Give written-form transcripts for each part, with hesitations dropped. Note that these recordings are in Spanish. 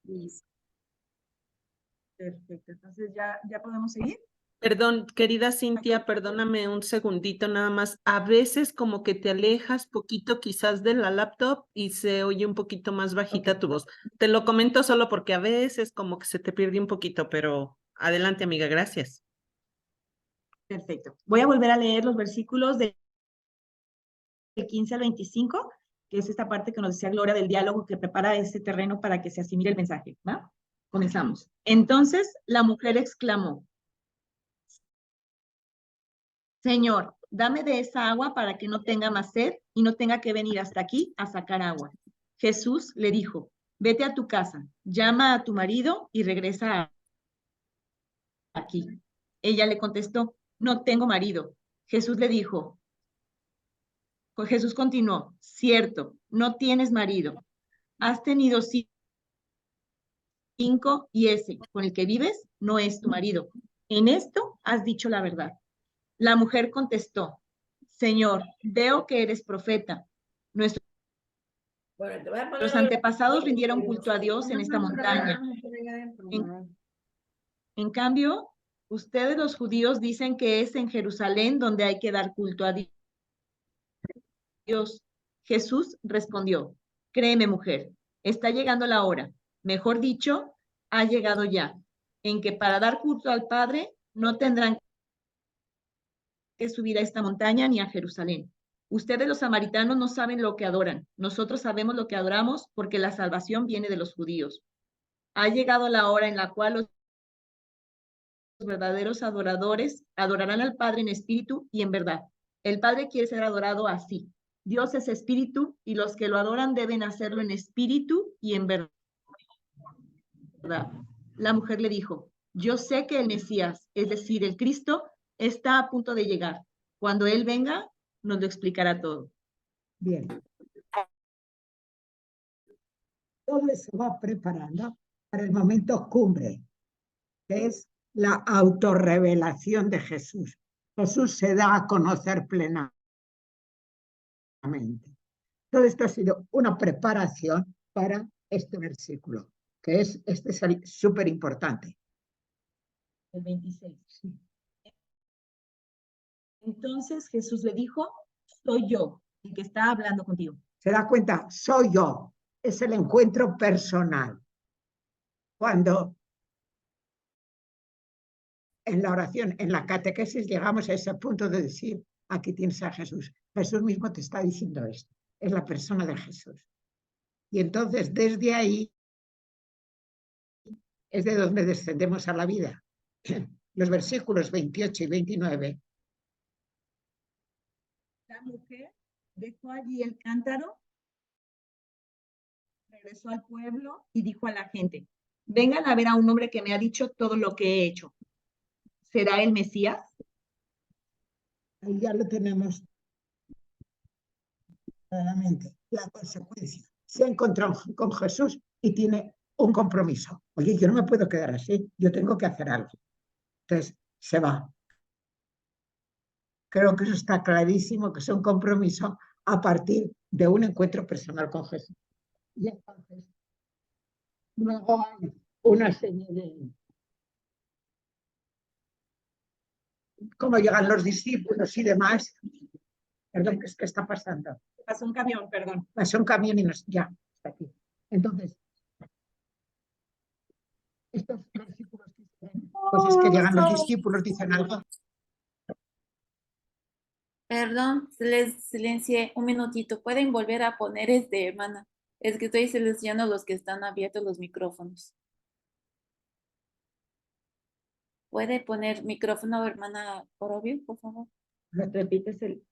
Listo. Perfecto. Entonces, ¿ya podemos seguir? Perdón, querida Aquí. Cintia, perdóname un segundito nada más. A veces como que te alejas poquito quizás de la laptop y se oye un poquito más bajita Ok. tu voz. Te lo comento solo porque a veces como que se te pierde un poquito, pero adelante, amiga, gracias. Perfecto. Voy a volver a leer los versículos del 15 al 25, que es esta parte que nos decía Gloria del diálogo que prepara ese terreno para que se asimile el mensaje. ¿Va? Comenzamos. Entonces la mujer exclamó, Señor, dame de esa agua para que no tenga más sed y no tenga que venir hasta aquí a sacar agua. Jesús le dijo, vete a tu casa, llama a tu marido y regresa aquí. Ella le contestó, no tengo marido. Jesús le dijo, Jesús continuó, cierto, no tienes marido. Has tenido cinco y ese con el que vives no es tu marido. En esto has dicho la verdad. La mujer contestó, Señor, veo que eres profeta. Nuestros antepasados rindieron culto a Dios en esta montaña. En cambio, ustedes los judíos dicen que es en Jerusalén donde hay que dar culto a Dios. Jesús respondió, créeme mujer, está llegando la hora, mejor dicho, ha llegado ya, en que para dar culto al Padre no tendrán que subir a esta montaña ni a Jerusalén. Ustedes los samaritanos no saben lo que adoran, nosotros sabemos lo que adoramos porque la salvación viene de los judíos. Ha llegado la hora en la cual los verdaderos adoradores adorarán al Padre en espíritu y en verdad. El Padre quiere ser adorado así. Dios es espíritu y los que lo adoran deben hacerlo en espíritu y en verdad. La mujer le dijo, yo sé que el Mesías, es decir, el Cristo, está a punto de llegar. Cuando Él venga, nos lo explicará todo. Bien. Todo se va preparando para el momento cumbre, que es la autorrevelación de Jesús. Jesús se da a conocer plenamente. Todo esto ha sido una preparación para este versículo, que es súper importante. El 26. Sí. Entonces Jesús le dijo, soy yo el que está hablando contigo. ¿Se da cuenta? Soy yo. Es el encuentro personal. Cuando en la oración, en la catequesis, llegamos a ese punto de decir, aquí tienes a Jesús. Jesús mismo te está diciendo esto. Es la persona de Jesús. Y entonces, desde ahí, es de donde descendemos a la vida. Los versículos 28 y 29. La mujer dejó allí el cántaro, regresó al pueblo y dijo a la gente, vengan a ver a un hombre que me ha dicho todo lo que he hecho. ¿Será el Mesías? Ahí ya lo tenemos claramente, la consecuencia. Se ha encontrado con Jesús y tiene un compromiso. Oye, yo no me puedo quedar así, yo tengo que hacer algo. Entonces, se va. Creo que eso está clarísimo, que es un compromiso a partir de un encuentro personal con Jesús. Y entonces, luego hay una serie de cómo llegan los discípulos y demás. Perdón, ¿qué está pasando? Pasó un camión, perdón. Pasó un camión y ya, está aquí. Entonces, estos versículos dicen, pues es que llegan los discípulos, dicen algo. Perdón, les silencié un minutito. ¿Pueden volver a poner hermana? Es que estoy silenciando los que están abiertos los micrófonos. ¿Puede poner micrófono, hermana Orobio, por favor? Repites el...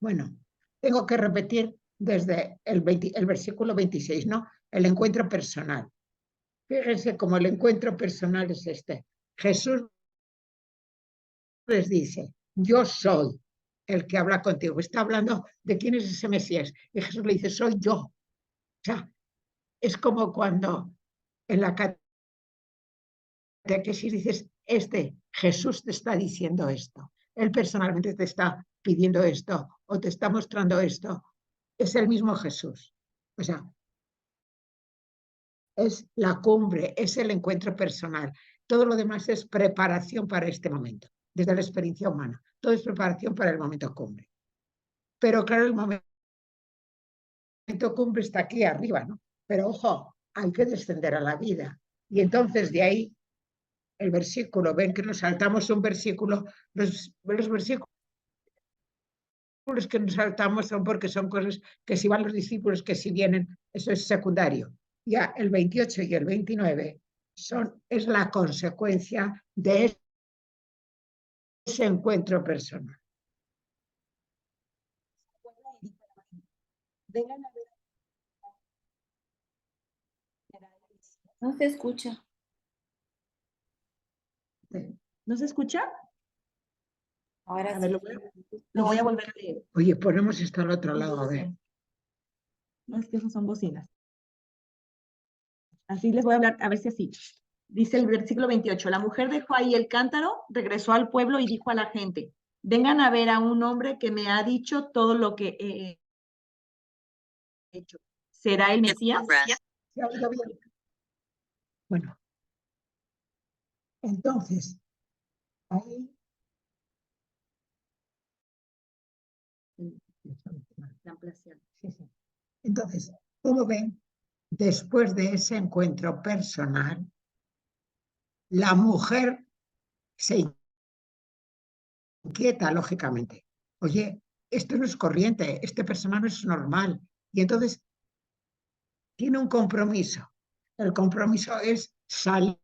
Bueno, tengo que repetir desde el versículo 26, ¿no? El encuentro personal. Fíjense cómo el encuentro personal es este. Jesús les dice, yo soy el que habla contigo. Está hablando de quién es ese Mesías. Y Jesús le dice, soy yo. O sea, es como cuando en la catequesis dices, Jesús te está diciendo esto. Él personalmente te está pidiendo esto o te está mostrando esto. Es el mismo Jesús. O sea, es la cumbre, es el encuentro personal. Todo lo demás es preparación para este momento, desde la experiencia humana. Todo es preparación para el momento cumbre. Pero claro, el momento cumbre está aquí arriba, ¿no? Pero ojo, hay que descender a la vida. Y entonces de ahí el versículo, ven que nos saltamos un versículo, los versículos que nos saltamos son porque son cosas que si van los discípulos, que si vienen, eso es secundario. Ya el 28 y el 29 es la consecuencia de ese encuentro personal. No se escucha. ¿No se escucha? Ahora A sí. ver, lo voy a volver a leer. Oye, ponemos esto al otro lado, a ver. No, es que esas son bocinas. Así les voy a hablar, a ver si así. Dice el versículo 28, la mujer dejó ahí el cántaro, regresó al pueblo y dijo a la gente, vengan a ver a un hombre que me ha dicho todo lo que he hecho. ¿Será el Mesías? ¿Se ha oído bien? Bueno, entonces, ahí... La ampliación. Sí, sí. Entonces, como ven, después de ese encuentro personal, la mujer se inquieta, lógicamente. Oye, esto no es corriente, este personal no es normal. Y entonces tiene un compromiso. El compromiso es salir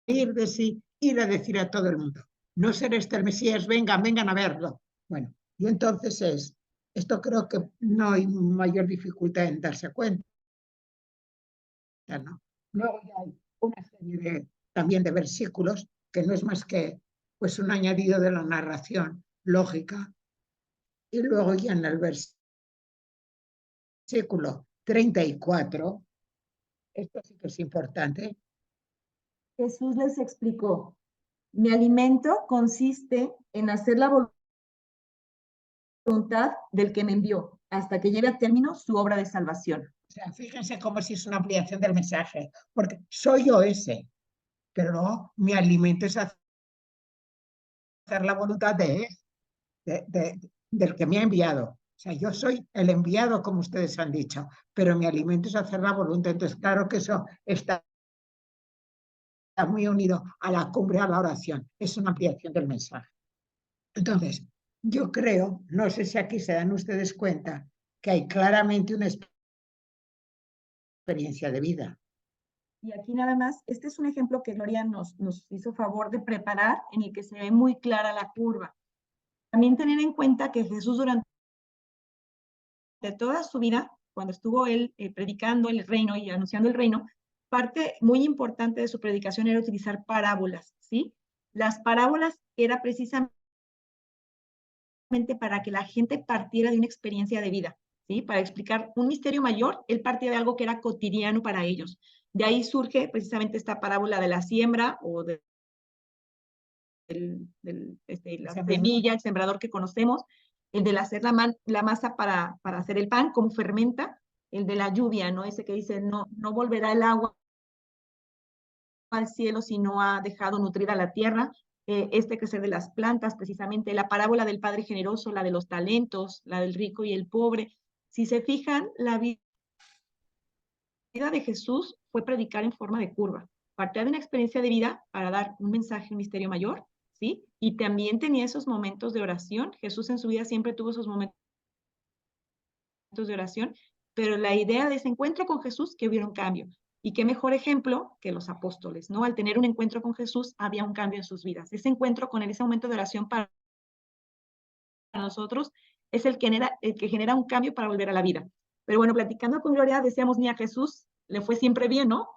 de sí, ir a decir a todo el mundo, no ser este el Mesías, vengan a verlo. Bueno, y entonces esto creo que no hay mayor dificultad en darse cuenta, ¿no? Luego ya hay una serie también de versículos que no es más que pues un añadido de la narración lógica. Y luego ya en el versículo 34, esto sí que es importante. Jesús les explicó, mi alimento consiste en hacer la voluntad del que me envió, hasta que lleve a término su obra de salvación. O sea, fíjense cómo si es una ampliación del mensaje, porque soy yo ese, pero no, mi alimento es hacer la voluntad del que me ha enviado. O sea, yo soy el enviado, como ustedes han dicho, pero mi alimento es hacer la voluntad. Entonces, claro que eso está muy unido a la cumbre, a la oración. Es una ampliación del mensaje. Entonces, yo creo, no sé si aquí se dan ustedes cuenta, que hay claramente una experiencia de vida. Y aquí nada más, este es un ejemplo que Gloria nos hizo favor de preparar, en el que se ve muy clara la curva. También tener en cuenta que Jesús durante toda su vida, cuando estuvo él predicando el reino y anunciando el reino, parte muy importante de su predicación era utilizar parábolas, ¿sí? Las parábolas era precisamente para que la gente partiera de una experiencia de vida, ¿sí? Para explicar un misterio mayor, él partía de algo que era cotidiano para ellos. De ahí surge precisamente esta parábola de la siembra o de la semilla, el sembrador que conocemos, el de hacer la masa para hacer el pan, como fermenta, el de la lluvia, ¿no? Ese que dice, no volverá el agua al cielo si no ha dejado nutrida la tierra, crecer de las plantas, precisamente, la parábola del Padre generoso, la de los talentos, la del rico y el pobre. Si se fijan, la vida de Jesús fue predicar en forma de curva. Partía de una experiencia de vida para dar un mensaje, un misterio mayor, ¿sí? Y también tenía esos momentos de oración. Jesús en su vida siempre tuvo esos momentos de oración, pero la idea de ese encuentro con Jesús que hubiera un cambio. Y qué mejor ejemplo que los apóstoles, ¿no? Al tener un encuentro con Jesús, había un cambio en sus vidas. Ese encuentro con él, ese momento de oración para nosotros, es el que genera un cambio para volver a la vida. Pero bueno, platicando con Gloria, decíamos, ni a Jesús le fue siempre bien, ¿no?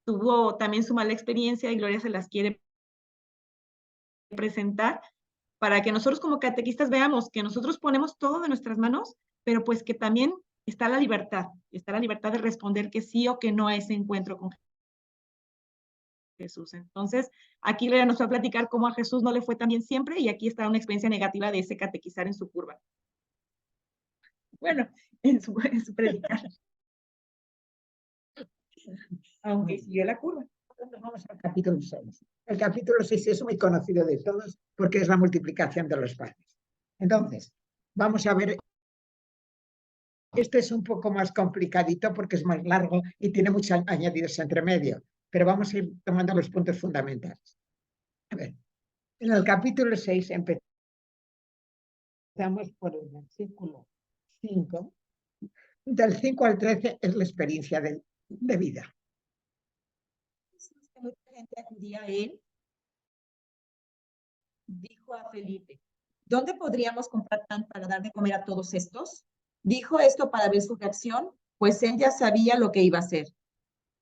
Tuvo también su mala experiencia y Gloria se las quiere presentar para que nosotros como catequistas veamos que nosotros ponemos todo de nuestras manos, pero pues que también está la libertad de responder que sí o que no a ese encuentro con Jesús. Entonces, aquí Gloria nos va a platicar cómo a Jesús no le fue tan bien siempre y aquí está una experiencia negativa de ese catequizar en su curva. Bueno, en su predicar. aunque siguió la curva. Nos vamos al capítulo 6. El capítulo 6 es muy conocido de todos porque es la multiplicación de los panes. Entonces, vamos a ver. Este es un poco más complicadito porque es más largo y tiene muchos añadidos entre medio, pero vamos a ir tomando los puntos fundamentales. A ver, en el capítulo 6 empezamos por el versículo 5. Del 5 al 13 es la experiencia de vida. Mucha gente acudía a él, dijo a Felipe, ¿dónde podríamos comprar pan para dar de comer a todos estos? Dijo esto para ver su reacción, pues él ya sabía lo que iba a hacer.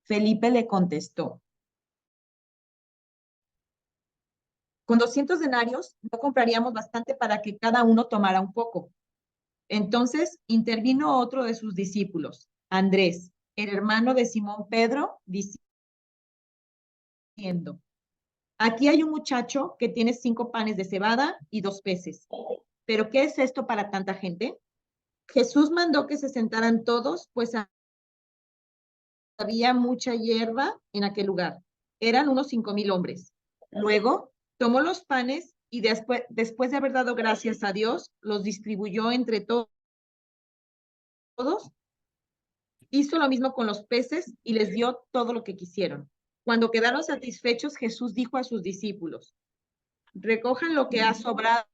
Felipe le contestó, con 200 denarios no compraríamos bastante para que cada uno tomara un poco. Entonces intervino otro de sus discípulos, Andrés, el hermano de Simón Pedro, diciendo, aquí hay un muchacho que tiene 5 panes de cebada y 2 peces. ¿Pero qué es esto para tanta gente? Jesús mandó que se sentaran todos, pues había mucha hierba en aquel lugar. Eran unos 5,000 hombres. Luego tomó los panes y después de haber dado gracias a Dios, los distribuyó entre todos. Hizo lo mismo con los peces y les dio todo lo que quisieron. Cuando quedaron satisfechos, Jesús dijo a sus discípulos, recojan lo que ha sobrado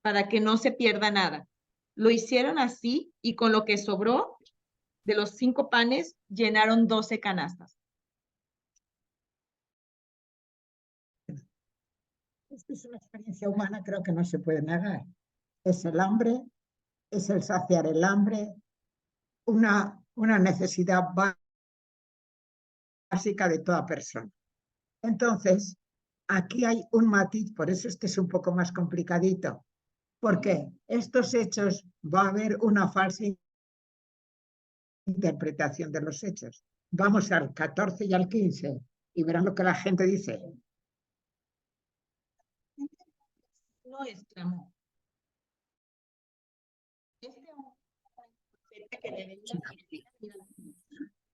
para que no se pierda nada. Lo hicieron así y con lo que sobró de los 5 panes llenaron 12 canastas. Esta es una experiencia humana, creo que no se puede negar. Es el hambre, es el saciar el hambre, una necesidad básica de toda persona. Entonces, aquí hay un matiz, por eso este es un poco más complicadito, porque estos hechos va a haber una falsa interpretación de los hechos. Vamos al 14 y al 15 y verán lo que la gente dice. No exclamó. Este hombre que le venía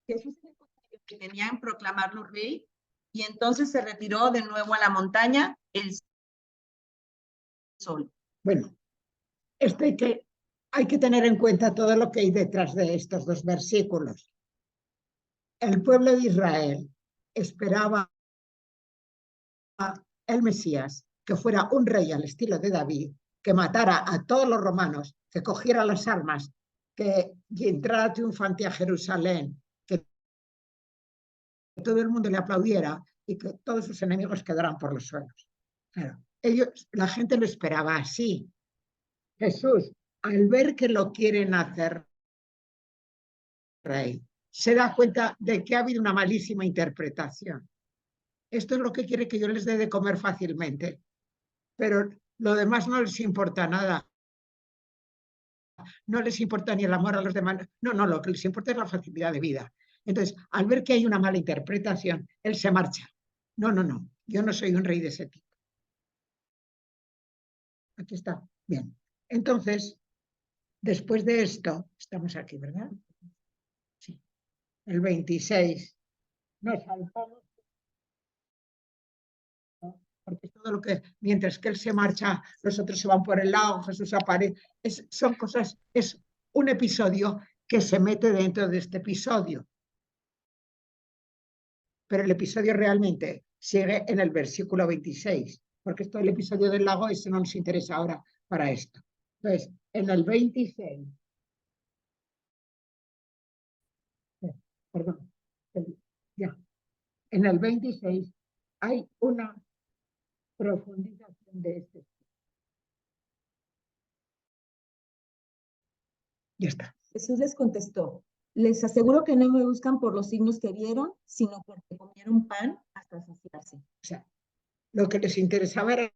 Jesús que tenían proclamarlo rey y entonces se retiró de nuevo a la montaña el sol. Bueno, esto hay que tener en cuenta todo lo que hay detrás de estos 2 versículos. El pueblo de Israel esperaba el Mesías, que fuera un rey al estilo de David, que matara a todos los romanos, que cogiera las armas, que entrara triunfante a Jerusalén, que todo el mundo le aplaudiera y que todos sus enemigos quedaran por los suelos. Claro, la gente lo esperaba así. Jesús, al ver que lo quieren hacer rey, se da cuenta de que ha habido una malísima interpretación. Esto es lo que quiere que yo les dé de comer fácilmente, pero lo demás no les importa nada. No les importa ni el amor a los demás. No, lo que les importa es la facilidad de vida. Entonces, al ver que hay una mala interpretación, él se marcha. No, yo no soy un rey de ese tipo. Aquí está. Bien. Entonces, después de esto, estamos aquí, ¿verdad? Sí. El 26. Nos saltamos. Porque todo lo que, mientras que él se marcha, los otros se van por el lado, Jesús aparece. Son cosas, es un episodio que se mete dentro de este episodio. Pero el episodio realmente sigue en el versículo 26, porque esto el episodio del lago, eso no nos interesa ahora para esto. Entonces, en el 26, perdón, ya, en el 26 hay una profundización de este. Ya está. Jesús les contestó, les aseguro que no me buscan por los signos que vieron, sino porque comieron pan hasta saciarse. O sea, lo que les interesaba era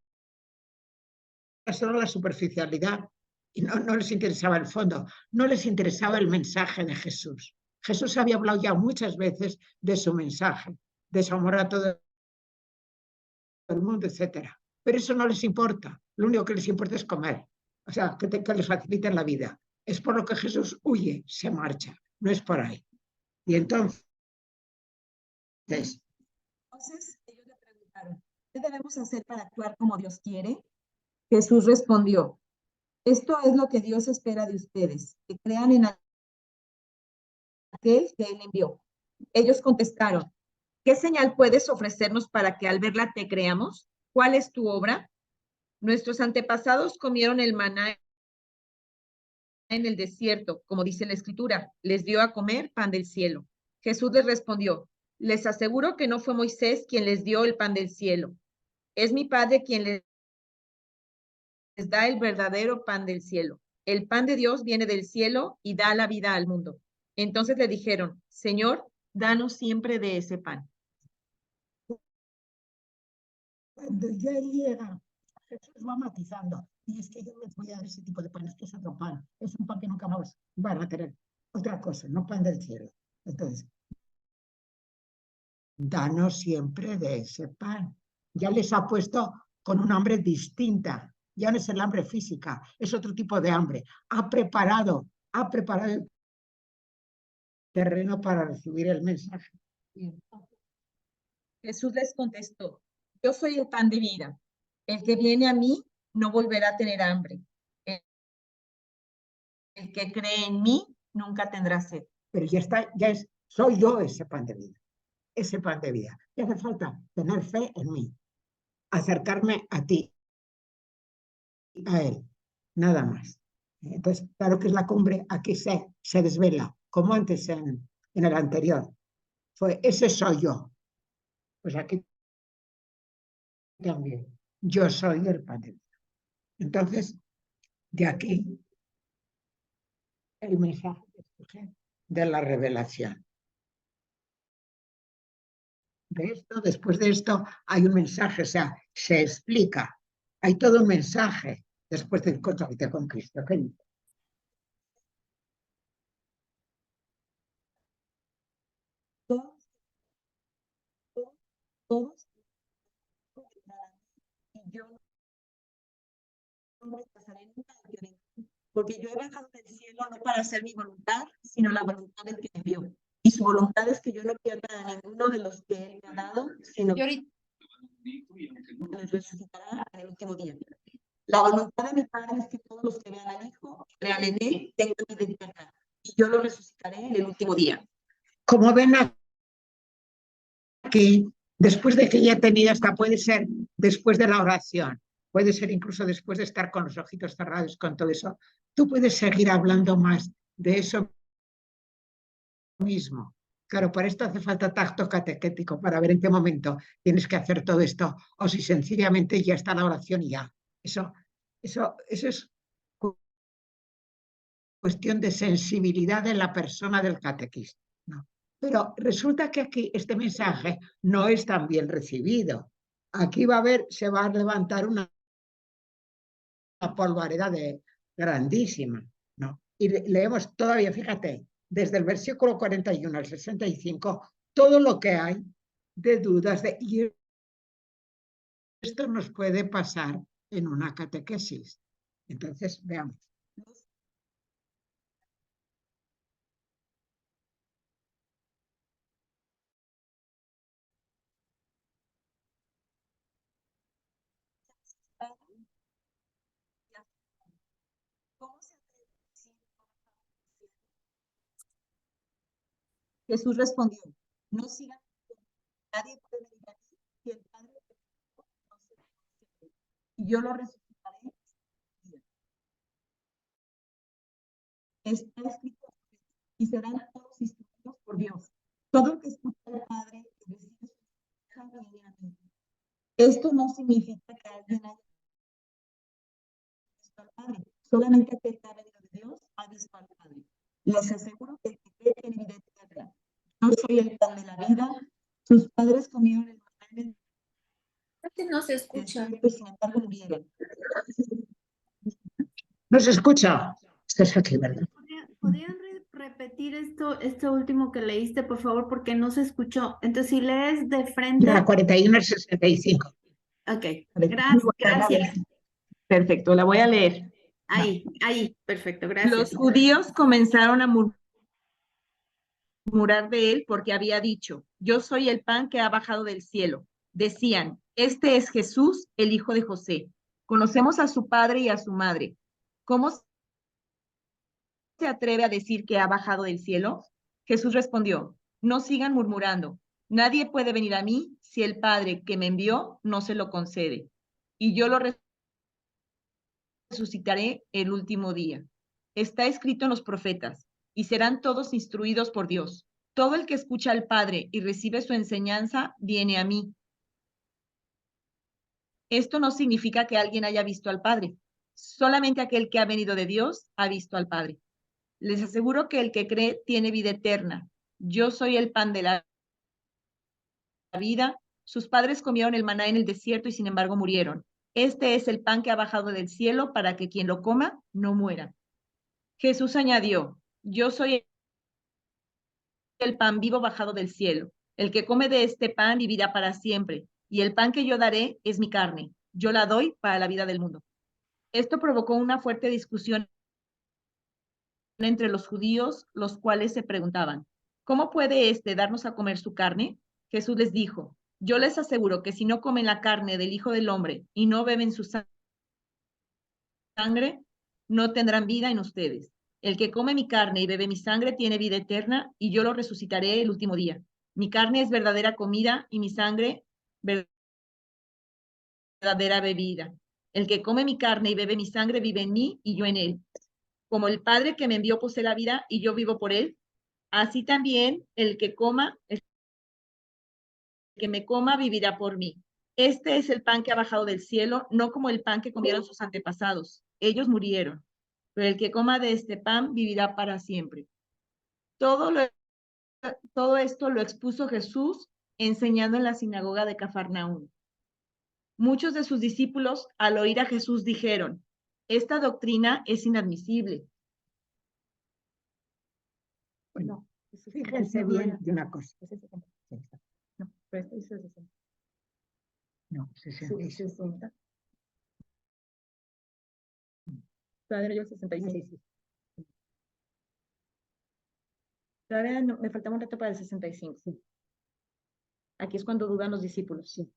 solo la superficialidad y no les interesaba el fondo, no les interesaba el mensaje de Jesús. Jesús había hablado ya muchas veces de su mensaje, de su amor a todo el mundo, etc. Pero eso no les importa. Lo único que les importa es comer. O sea, que les faciliten la vida. Es por lo que Jesús huye, se marcha. No es por ahí. Y entonces, Entonces ellos le preguntaron, ¿qué debemos hacer para actuar como Dios quiere? Jesús respondió, esto es lo que Dios espera de ustedes, que crean en aquel que Él envió. Ellos contestaron, ¿qué señal puedes ofrecernos para que al verla te creamos? ¿Cuál es tu obra? Nuestros antepasados comieron el maná en el desierto, como dice la Escritura, les dio a comer pan del cielo. Jesús les respondió, les aseguro que no fue Moisés quien les dio el pan del cielo. Es mi Padre quien les da el verdadero pan del cielo. El pan de Dios viene del cielo y da la vida al mundo. Entonces le dijeron, Señor, danos siempre de ese pan. cuando ya llega, Jesús va matizando. Y es que yo les voy a dar ese tipo de pan, es que es otro pan. Es un pan que nunca más van a tener. Otra cosa, no pan del cielo. Entonces, danos siempre de ese pan. Ya les ha puesto con un hambre distinta. Ya no es el hambre física, es otro tipo de hambre. Ha preparado el terreno para recibir el mensaje. Jesús les contestó, yo soy el pan de vida. El que viene a mí no volverá a tener hambre. El que cree en mí nunca tendrá sed. Pero ya está, soy yo ese pan de vida. Ese pan de vida. Y hace falta tener fe en mí, acercarme a ti, a él, nada más. Entonces, claro que es la cumbre, aquí se desvela, como antes en el anterior. Fue, ese soy yo. Pues aquí también, yo soy el pan de vida. Entonces, de aquí, el mensaje de la revelación. De esto, después de esto, hay un mensaje, o sea, se explica. Hay todo un mensaje después del contacto con Cristo. ¿Qué dice? Todos, y yo no rechazaré nunca al que venga, porque yo he bajado del cielo no para hacer mi voluntad, sino la voluntad del que me envió. Y su voluntad es que yo no pierda a ninguno de los que él me ha dado, sino Y ahorita, que les resucitará en el último día. La voluntad de mi Padre es que todos los que vean al Hijo, crean en él, tengan vida eterna. Y yo lo resucitaré en el último día. Como ven aquí, después de que ya he tenido esta, puede ser después de la oración, puede ser incluso después de estar con los ojitos cerrados, con todo eso, tú puedes seguir hablando más de eso mismo. Claro, para esto hace falta tacto catequético para ver en qué momento tienes que hacer todo esto, o si sencillamente ya está la oración y ya. Eso es cuestión de sensibilidad de la persona del catequista, ¿no? Pero resulta que aquí este mensaje no es tan bien recibido. Aquí se va a levantar una polvareda grandísima, ¿no? Y leemos todavía, fíjate, desde el versículo 41 al 65, todo lo que hay de dudas y esto nos puede pasar en una catequesis. Entonces, veamos. Jesús respondió, no sigan, nadie puede venir a mí si el Padre no se lo concede, y yo lo resucitaré. Está escrito y serán todos instruidos por Dios. Todo el que escucha al Padre y recibe su mensaje viene a mí. Esto no significa que alguien haya visto al Padre, solamente aquel que ha venido de Dios ha visto al Padre. Les aseguro que el que cree tiene vida eterna. Yo soy el pan de la vida. Sus padres comieron el maná no se escucha. y sin embargo murieron. ¿No se escucha? Estás aquí, ¿verdad? ¿Podrían repetir esto último que leíste, por favor? Porque no se escuchó. Entonces, si lees de frente. De la 41 al 65. Ok, gracias. Perfecto, la voy a leer. Ahí, perfecto, gracias. Los judíos comenzaron a murmurar murmurar de él porque había dicho, yo soy el pan que ha bajado del cielo. Decían, este es Jesús, el hijo de José. Conocemos a su padre y a su madre. ¿Cómo se atreve a decir que ha bajado del cielo? Jesús respondió, no sigan murmurando. Nadie puede venir a mí si el Padre que me envió no se lo concede. Y yo lo resucitaré el último día. Está escrito en los profetas, y serán todos instruidos por Dios. Todo el que escucha al Padre y recibe su enseñanza, viene a mí. Esto no significa que alguien haya visto al Padre. Solamente aquel que ha venido de Dios ha visto al Padre. Les aseguro que el que cree tiene vida eterna. Yo soy el pan de la vida. Sus padres comieron el maná en el desierto y sin embargo murieron. Este es el pan que ha bajado del cielo para que quien lo coma no muera. Jesús añadió, yo soy el pan vivo bajado del cielo. El que come de este pan vivirá para siempre, y el pan que yo daré es mi carne. Yo la doy para la vida del mundo. Esto provocó una fuerte discusión entre los judíos, los cuales se preguntaban, ¿cómo puede éste darnos a comer su carne? Jesús les dijo, yo les aseguro que si no comen la carne del Hijo del Hombre y no beben su sangre, no tendrán vida en ustedes. El que come mi carne y bebe mi sangre tiene vida eterna, y yo lo resucitaré el último día. Mi carne es verdadera comida y mi sangre verdadera bebida. El que come mi carne y bebe mi sangre vive en mí y yo en él. Como el Padre que me envió posee la vida y yo vivo por él, así también el que me coma vivirá por mí. Este es el pan que ha bajado del cielo, no como el pan que comieron sus antepasados. Ellos murieron, pero el que coma de este pan vivirá para siempre. Todo esto lo expuso Jesús enseñando en la sinagoga de Cafarnaúm. Muchos de sus discípulos, al oír a Jesús, dijeron, esta doctrina es inadmisible. Bueno, fíjense bien de una cosa. No, pero esto dice 60. No, 66. 60. Todavía yo 66. Todavía no, me faltaba un reto para el 65. Sí. Aquí es cuando dudan los discípulos. Sí.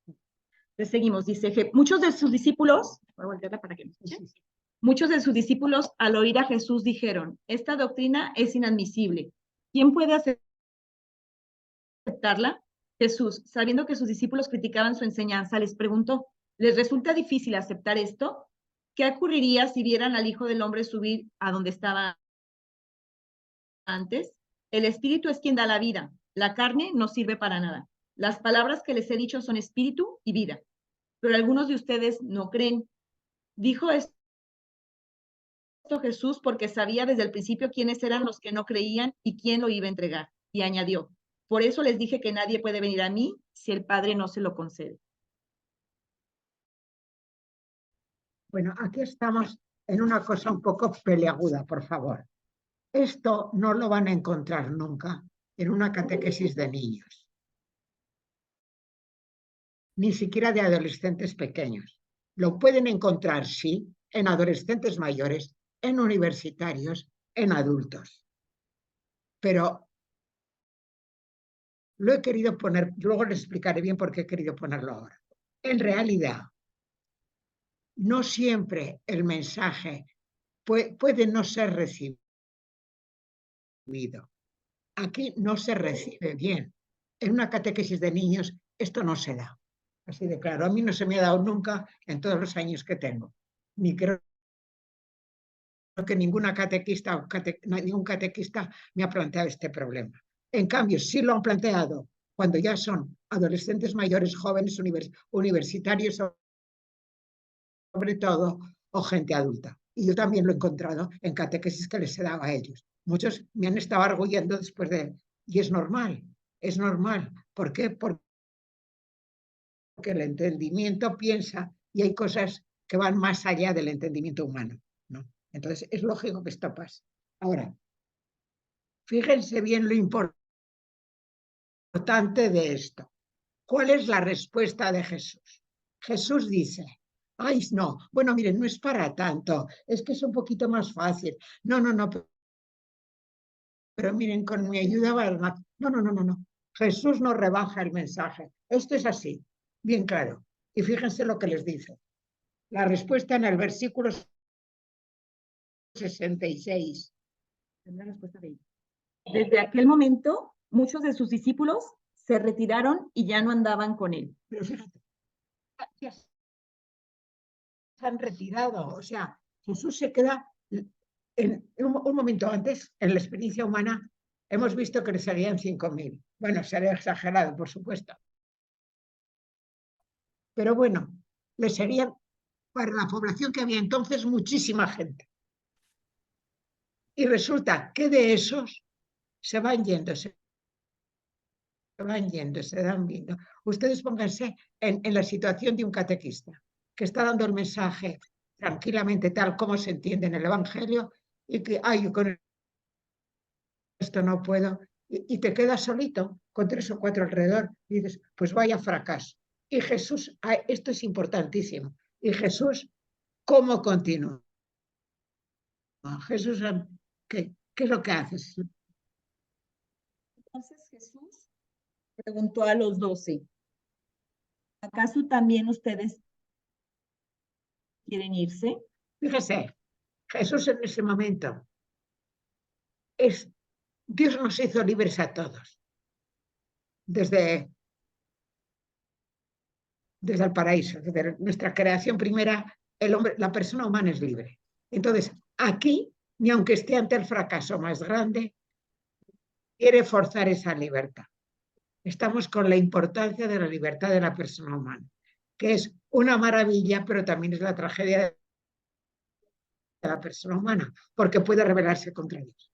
Entonces seguimos, dice, muchos de sus discípulos, voy a voltearla para que me escuchen. Sí. Muchos de sus discípulos al oír a Jesús dijeron, esta doctrina es inadmisible. ¿Quién puede aceptarla? Jesús, sabiendo que sus discípulos criticaban su enseñanza, les preguntó, ¿les resulta difícil aceptar esto? ¿Qué ocurriría si vieran al Hijo del Hombre subir a donde estaba antes? El Espíritu es quien da la vida, la carne no sirve para nada. Las palabras que les he dicho son espíritu y vida, pero algunos de ustedes no creen. Dijo esto Jesús porque sabía desde el principio quiénes eran los que no creían y quién lo iba a entregar. Y añadió, por eso les dije que nadie puede venir a mí si el Padre no se lo concede. Bueno, aquí estamos en una cosa un poco peleaguda, por favor. Esto no lo van a encontrar nunca en una catequesis de niños, ni siquiera de adolescentes pequeños. Lo pueden encontrar, sí, en adolescentes mayores, en universitarios, en adultos. Pero lo he querido poner, luego les explicaré bien por qué he querido ponerlo ahora. En realidad, no siempre el mensaje puede no ser recibido. Aquí no se recibe bien. En una catequesis de niños esto no se da. Así de claro, a mí no se me ha dado nunca en todos los años que tengo. Ni creo que ninguna catequista o ningún catequista me ha planteado este problema. En cambio, sí lo han planteado cuando ya son adolescentes mayores, jóvenes, universitarios, sobre todo, o gente adulta. Y yo también lo he encontrado en catequesis que les he dado a ellos. Muchos me han estado arguyendo después de... Y es normal, es normal. ¿Por qué? Porque el entendimiento piensa y hay cosas que van más allá del entendimiento humano, ¿no? Entonces, es lógico que esto pase. Ahora, fíjense bien lo importante de esto. ¿Cuál es la respuesta de Jesús? Jesús dice, ay, no, bueno, miren, no es para tanto, es que es un poquito más fácil. No, pero miren, con mi ayuda va a... No. Jesús no rebaja el mensaje. Esto es así, bien claro. Y fíjense lo que les dice. La respuesta en el versículo 66. La respuesta de ella. Desde aquel momento, muchos de sus discípulos se retiraron y ya no andaban con él. Pero fíjate, ya se han retirado. O sea, Jesús se queda en un momento antes, en la experiencia humana, hemos visto que le serían 5.000. Bueno, sería exagerado, por supuesto. Pero bueno, le serían, para la población que había entonces, muchísima gente. Y resulta que de esos se van yendo, se dan viendo. Ustedes pónganse en la situación de un catequista que está dando el mensaje tranquilamente tal como se entiende en el Evangelio y que, ay, con esto no puedo, y te quedas solito con 3 o 4 alrededor y dices, pues vaya fracaso. Y Jesús, esto es importantísimo, y Jesús, ¿cómo continúa? Jesús, ¿qué es lo que haces? Entonces Jesús preguntó a los 12, ¿acaso también ustedes quieren irse? Fíjese, Jesús en ese momento, Dios nos hizo libres a todos, desde el paraíso, desde nuestra creación primera, el hombre, la persona humana es libre. Entonces, aquí, ni aunque esté ante el fracaso más grande, quiere forzar esa libertad. Estamos con la importancia de la libertad de la persona humana, que es una maravilla, pero también es la tragedia de la persona humana, porque puede rebelarse contra Dios.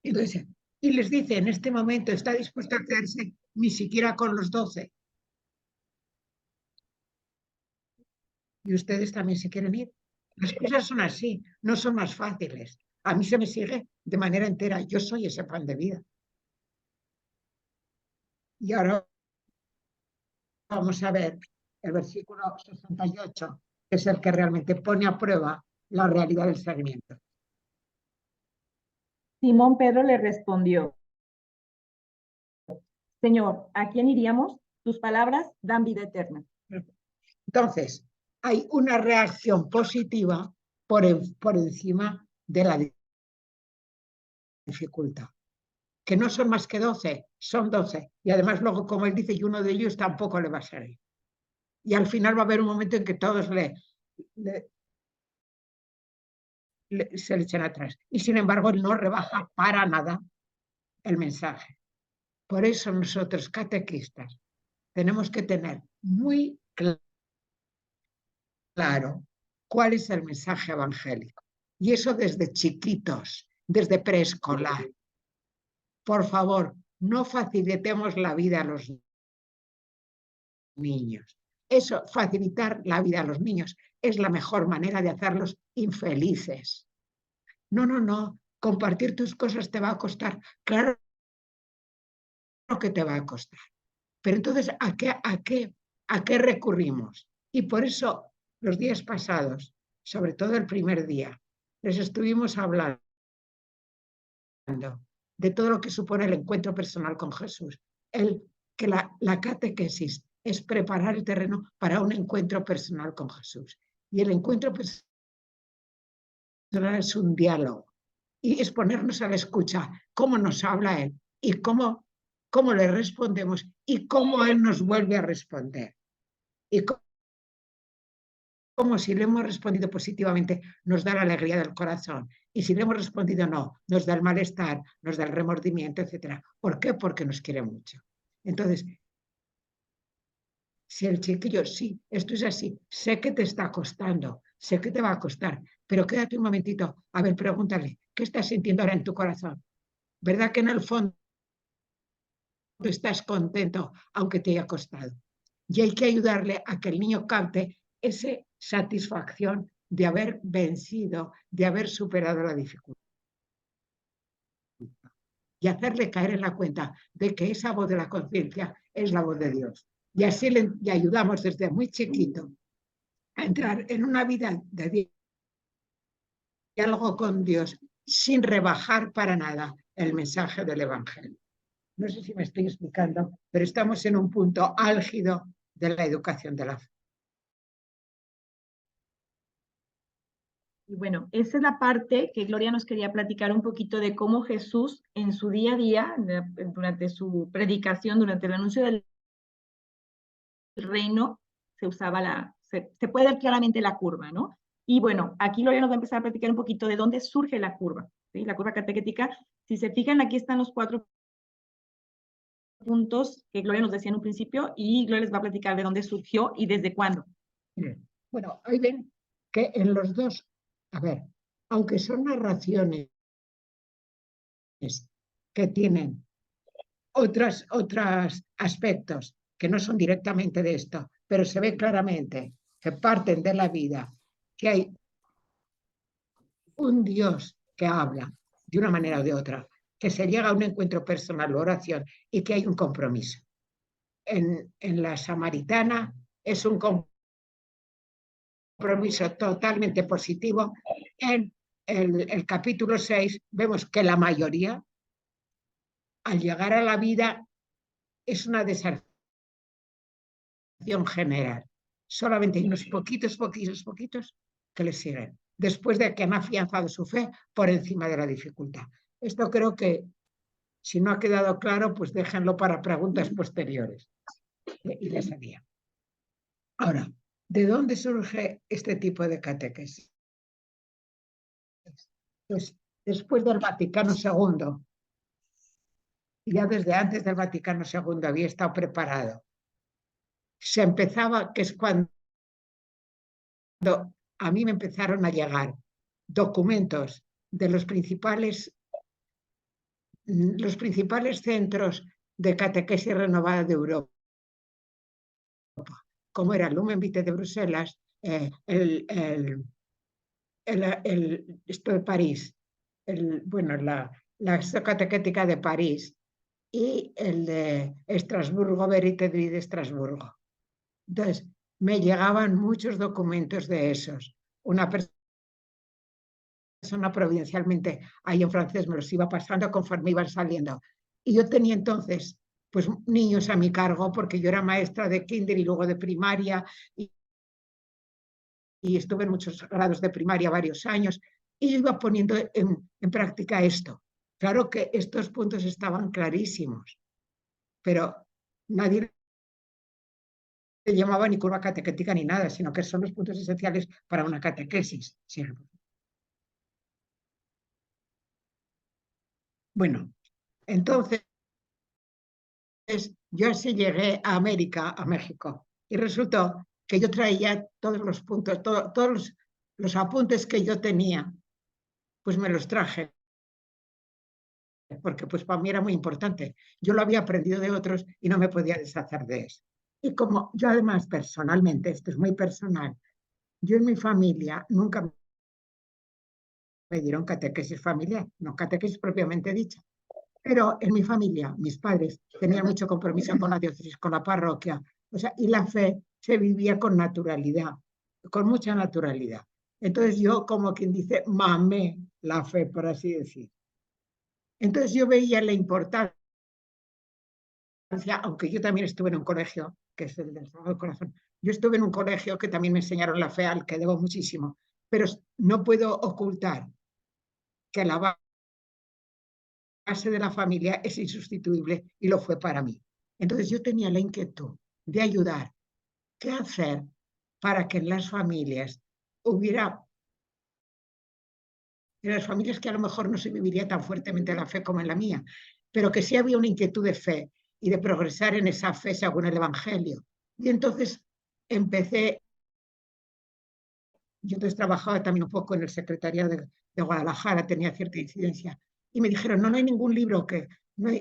Entonces, y les dice, en este momento está dispuesto a quedarse ni siquiera con los 12. Y ustedes también se quieren ir. Las cosas son así, no son más fáciles. A mí se me sigue de manera entera. Yo soy ese pan de vida. Y ahora vamos a ver el versículo 68, que es el que realmente pone a prueba la realidad del seguimiento. Simón Pedro le respondió, Señor, ¿a quién iríamos? Tus palabras dan vida eterna. Entonces, hay una reacción positiva por encima de la dificultad. Que no son más que 12, son 12. Y además luego, como él dice, y uno de ellos tampoco le va a salir. Y al final va a haber un momento en que todos se le echan atrás. Y sin embargo, él no rebaja para nada el mensaje. Por eso nosotros, catequistas, tenemos que tener muy claro cuál es el mensaje evangélico. Y eso desde chiquitos, desde preescolar. Por favor, no facilitemos la vida a los niños. Eso, facilitar la vida a los niños, es la mejor manera de hacerlos infelices. No. Compartir tus cosas te va a costar. Claro que te va a costar. Pero entonces, ¿a qué recurrimos? Y por eso, los días pasados, sobre todo el primer día, les estuvimos hablando de todo lo que supone el encuentro personal con Jesús. Que la catequesis es preparar el terreno para un encuentro personal con Jesús. Y el encuentro personal es un diálogo. Y es ponernos a la escucha, cómo nos habla Él y cómo le respondemos y cómo Él nos vuelve a responder. Y como si le hemos respondido positivamente, nos da la alegría del corazón. Y si le hemos respondido no, nos da el malestar, nos da el remordimiento, etc. ¿Por qué? Porque nos quiere mucho. Entonces, si el chiquillo, sí, esto es así, sé que te está costando, sé que te va a costar, pero quédate un momentito, a ver, pregúntale, ¿qué estás sintiendo ahora en tu corazón? ¿Verdad que en el fondo estás contento, aunque te haya costado? Y hay que ayudarle a que el niño capte esa satisfacción de haber vencido, de haber superado la dificultad. Y hacerle caer en la cuenta de que esa voz de la conciencia es la voz de Dios. Y así le ayudamos desde muy chiquito a entrar en una vida de diálogo con Dios sin rebajar para nada el mensaje del Evangelio. No sé si me estoy explicando, pero estamos en un punto álgido de la educación de la fe. Y bueno, esa es la parte que Gloria nos quería platicar un poquito de cómo Jesús en su día a día, durante su predicación, durante el anuncio del reino, se usaba se puede ver claramente la curva, ¿no? Y bueno, aquí Gloria nos va a empezar a platicar un poquito de dónde surge la curva, ¿sí? La curva catequética. Si se fijan, aquí están los 4 puntos que Gloria nos decía en un principio y Gloria les va a platicar de dónde surgió y desde cuándo. Bueno, ahí ven que en los dos, a ver, aunque son narraciones que tienen otros aspectos que no son directamente de esto, pero se ve claramente que parten de la vida, que hay un Dios que habla de una manera o de otra, que se llega a un encuentro personal o oración y que hay un compromiso. En la Samaritana es un compromiso totalmente positivo. En el capítulo 6 vemos que la mayoría, al llegar a la vida, es una deserción general. Solamente hay unos poquitos que le siguen, después de que han afianzado su fe por encima de la dificultad. Esto creo que, si no ha quedado claro, pues déjenlo para preguntas posteriores. Y les haría. Ahora, ¿de dónde surge este tipo de catequesis? Pues después del Vaticano II, ya desde antes del Vaticano II había estado preparado. Se empezaba, que es cuando a mí me empezaron a llegar documentos de los principales centros de catequesis renovada de Europa, como era el Lumen Vitae de Bruselas, esto de París, la catequética de París y el de Estrasburgo, Verité de Estrasburgo. Entonces, me llegaban muchos documentos de esos. Una persona providencialmente ahí en francés me los iba pasando conforme iban saliendo. Y yo tenía entonces pues niños a mi cargo, porque yo era maestra de kinder y luego de primaria, y estuve en muchos grados de primaria varios años, y yo iba poniendo en práctica esto. Claro que estos puntos estaban clarísimos, pero nadie le llamaba ni curva catequética ni nada, sino que son los puntos esenciales para una catequesis. Sí. Bueno, entonces yo así llegué a América, a México, y resultó que yo traía todos los puntos, todos los apuntes que yo tenía, pues me los traje, porque pues para mí era muy importante. Yo lo había aprendido de otros y no me podía deshacer de eso. Y como yo además personalmente, esto es muy personal, yo en mi familia nunca me dieron catequesis familiar, no catequesis propiamente dicha. Pero en mi familia, mis padres tenían mucho compromiso con la diócesis, con la parroquia, o sea, y la fe se vivía con naturalidad, con mucha naturalidad. Entonces yo, como quien dice, mamé la fe, por así decir. Entonces yo veía la importancia, aunque yo también estuve en un colegio, que es el del Sagrado Corazón, yo estuve en un colegio que también me enseñaron la fe, al que debo muchísimo, pero no puedo ocultar que la base de la familia es insustituible y lo fue para mí. Entonces yo tenía la inquietud de ayudar. ¿Qué hacer para que en las familias hubiera, en las familias que a lo mejor no se viviría tan fuertemente la fe como en la mía, pero que sí había una inquietud de fe y de progresar en esa fe según el Evangelio? Y entonces empecé, yo entonces trabajaba también un poco en el secretariado de Guadalajara, tenía cierta incidencia, y me dijeron, no hay ningún libro que,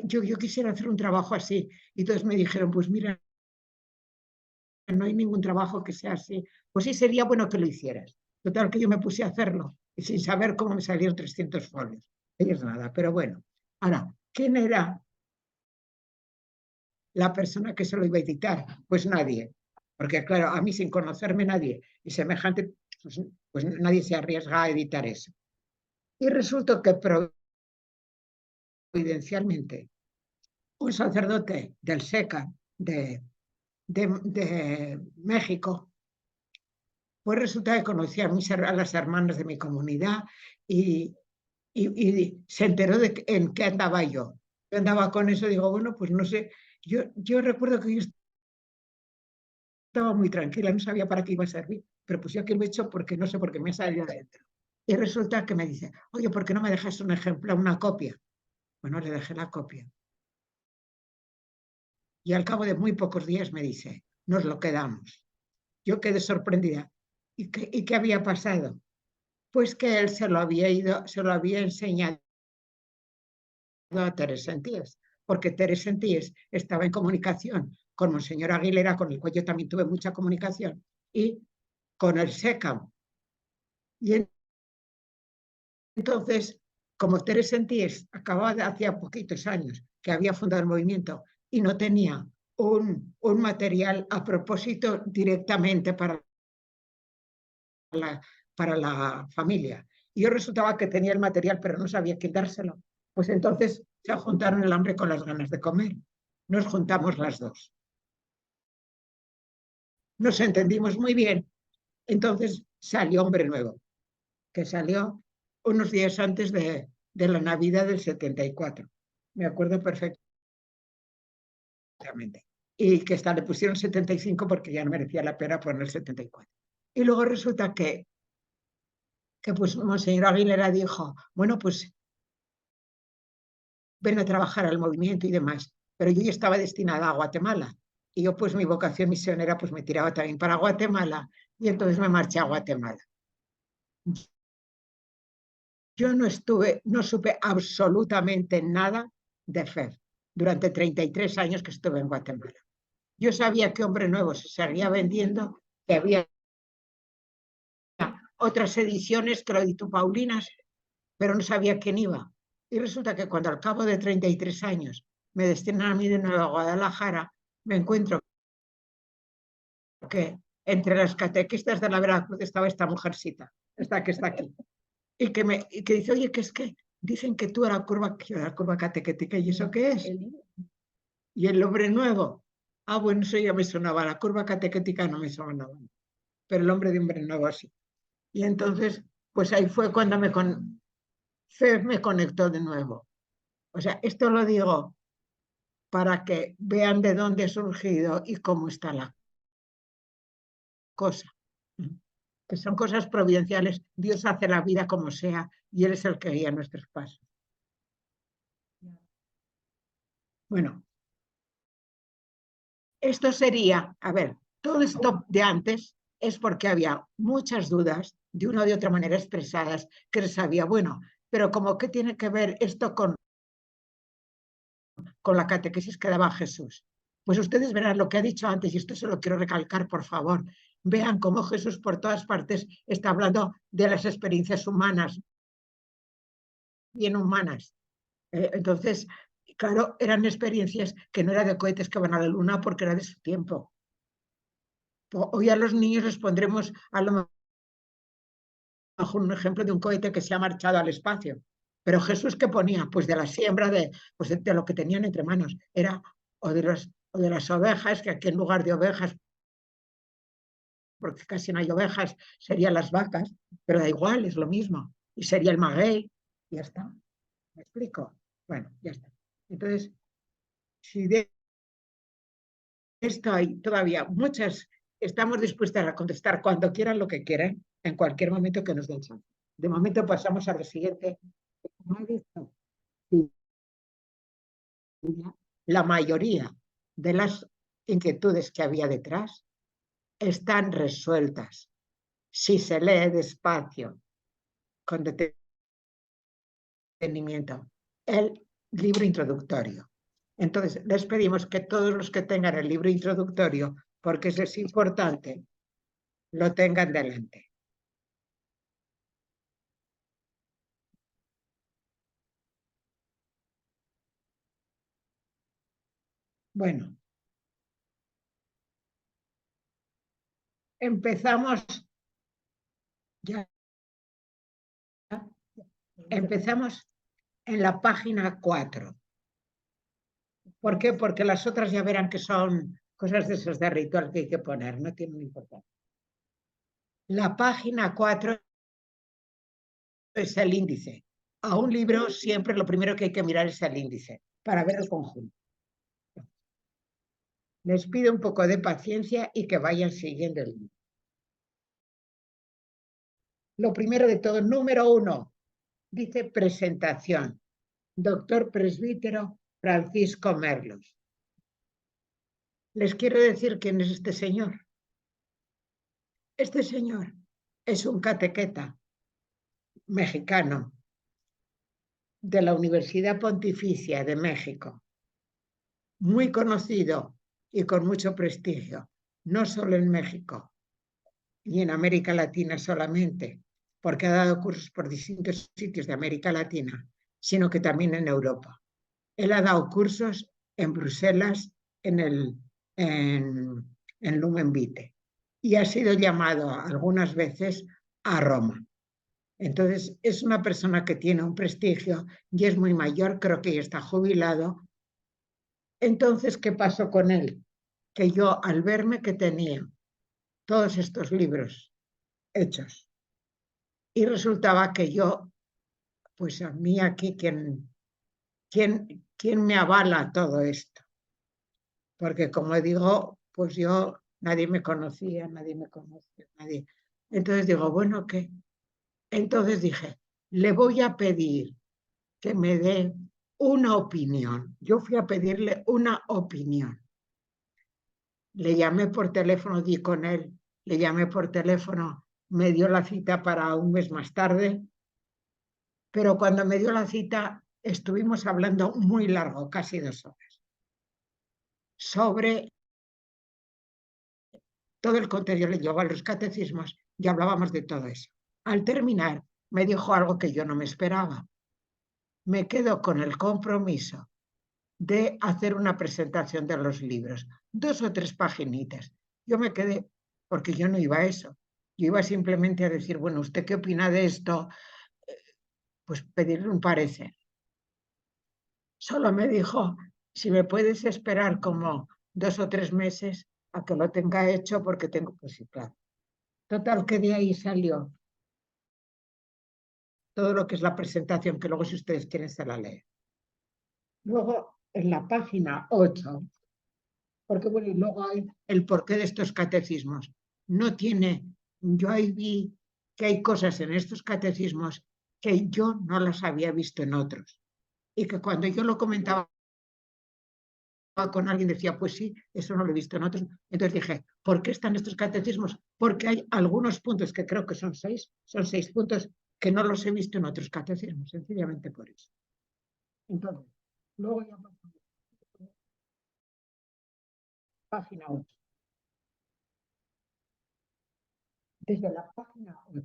yo quisiera hacer un trabajo así. Y entonces me dijeron, pues mira, no hay ningún trabajo que sea así. Pues sí, sería bueno que lo hicieras. Total, que yo me puse a hacerlo y sin saber cómo me salieron 300 folios. Y es nada, pero bueno. Ahora, ¿quién era la persona que se lo iba a editar? Pues nadie. Porque claro, a mí sin conocerme nadie y semejante, pues nadie se arriesga a editar eso. Y resulta que providencialmente, un sacerdote del SECA de México, pues resulta que conocía a las hermanas de mi comunidad y se enteró de en qué andaba yo. Yo andaba con eso, digo, bueno, pues no sé, yo recuerdo que yo estaba muy tranquila, no sabía para qué iba a servir, pero pues yo aquí lo he hecho porque no sé por qué me ha salido de adentro. Y resulta que me dice, oye, ¿por qué no me dejas un ejemplo, una copia? Bueno, le dejé la copia. Y al cabo de muy pocos días me dice, nos lo quedamos. Yo quedé sorprendida. ¿Y qué había pasado? Pues que él se lo había enseñado a Teresa Sentíes, porque Teresa Sentíes estaba en comunicación con Monseñor Aguilera, con el cual yo también tuve mucha comunicación, y con el SECAM. Y entonces, como Teresa Sentíes acababa de hacía poquitos años que había fundado el movimiento y no tenía un material a propósito directamente para la familia. Y yo resultaba que tenía el material, pero no sabía quién dárselo. Pues entonces se juntaron el hambre con las ganas de comer. Nos juntamos las dos. Nos entendimos muy bien. Entonces salió Hombre Nuevo, que salió unos días antes de la Navidad del 74. Me acuerdo perfectamente. Y que le pusieron 75 porque ya no merecía la pena poner el 74. Y luego resulta que pues Monseñor Aguilera dijo, bueno, pues ven a trabajar al movimiento y demás. Pero yo ya estaba destinada a Guatemala. Y yo, pues mi vocación misionera, pues me tiraba también para Guatemala. Y entonces me marché a Guatemala. Yo no supe absolutamente nada de FEF durante 33 años que estuve en Guatemala. Yo sabía que Hombre Nuevo se seguía vendiendo, que había otras ediciones, Crédito Paulinas, pero no sabía quién iba. Y resulta que cuando al cabo de 33 años me destinan a mí de nuevo a Guadalajara, me encuentro que entre las catequistas de la Veracruz estaba esta mujercita, esta que está aquí, y que dice, oye, que es que dicen que tú eras curva catequética, ¿y eso qué es? Y el Hombre Nuevo. Ah, bueno, eso ya me sonaba, la curva catequética no me sonaba, pero el Hombre de Hombre Nuevo sí. Y entonces, pues ahí fue cuando me conectó de nuevo. O sea, esto lo digo para que vean de dónde ha surgido y cómo está la cosa. Que son cosas providenciales. Dios hace la vida como sea y Él es el que guía nuestros pasos. Bueno, esto sería, a ver, todo esto de antes es porque había muchas dudas de una o de otra manera expresadas que se sabía, bueno, pero como qué tiene que ver esto con la catequesis que daba Jesús. Pues ustedes verán lo que ha dicho antes, y esto se lo quiero recalcar, por favor. Vean cómo Jesús por todas partes está hablando de las experiencias humanas, bien humanas. Entonces, claro, eran experiencias que no eran de cohetes que van a la luna porque era de su tiempo. Hoy a los niños les pondremos a lo mejor un ejemplo de un cohete que se ha marchado al espacio. Pero Jesús, ¿qué ponía? Pues de la siembra, pues de lo que tenían entre manos. Era o de las ovejas, que aquí en lugar de ovejas, porque casi no hay ovejas, serían las vacas, pero da igual, es lo mismo. Y sería el maguey, y ya está. ¿Me explico? Bueno, ya está. Entonces, si de esto hay todavía muchas, estamos dispuestas a contestar cuando quieran lo que quieran, en cualquier momento que nos den chance. De momento pasamos a lo siguiente. Como he visto, la mayoría de las inquietudes que había detrás están resueltas si se lee despacio, con detenimiento, el libro introductorio. Entonces, les pedimos que todos los que tengan el libro introductorio, porque eso es importante, lo tengan delante. Bueno, empezamos ya. Empezamos en la página 4. ¿Por qué? Porque las otras ya verán que son cosas de esos de ritual que hay que poner, no tienen importancia. La página 4 es el índice. A un libro siempre lo primero que hay que mirar es el índice, para ver el conjunto. Les pido un poco de paciencia y que vayan siguiendo el libro. Lo primero de todo, número 1, dice presentación. Doctor presbítero Francisco Merlos. Les quiero decir quién es este señor. Este señor es un catequeta mexicano de la Universidad Pontificia de México, muy conocido y con mucho prestigio, no solo en México y en América Latina solamente, porque ha dado cursos por distintos sitios de América Latina, sino que también en Europa. Él ha dado cursos en Bruselas, en Lumen Vitae, y ha sido llamado algunas veces a Roma. Entonces, es una persona que tiene un prestigio y es muy mayor, creo que ya está jubilado. Entonces, ¿qué pasó con él? Que yo, al verme que tenía todos estos libros hechos, y resultaba que yo, pues a mí aquí, ¿quién me avala todo esto? Porque como digo, pues yo, nadie me conocía, nadie. Entonces digo, bueno, ¿qué? Entonces dije, le voy a pedir que me dé una opinión. Yo fui a pedirle una opinión. Le llamé por teléfono, di con él, le llamé por teléfono, me dio la cita para un mes más tarde, pero cuando me dio la cita estuvimos hablando muy largo, casi 2 horas, sobre todo el contenido. Le llevaba los catecismos y hablábamos de todo eso. Al terminar, me dijo algo que yo no me esperaba. Me quedo con el compromiso de hacer una presentación de los libros, 2 o 3 paginitas. Yo me quedé, porque yo no iba a eso. Yo iba simplemente a decir, bueno, ¿usted qué opina de esto? Pues pedirle un parecer. Solo me dijo, si me puedes esperar como 2 o 3 meses a que lo tenga hecho, porque tengo, pues sí, claro. Total, que de ahí salió todo lo que es la presentación, que luego si ustedes quieren se la leen. Luego, en la página 8, porque bueno, y luego hay el porqué de estos catecismos. No tiene, yo ahí vi que hay cosas en estos catecismos que yo no las había visto en otros. Y que cuando yo lo comentaba con alguien decía, pues sí, eso no lo he visto en otros. Entonces dije, ¿por qué están estos catecismos? Porque hay algunos puntos que creo que son 6 puntos que no los he visto en otros catecismos, sencillamente por eso. Entonces, luego ya pasamos a la página 8. Desde la página 8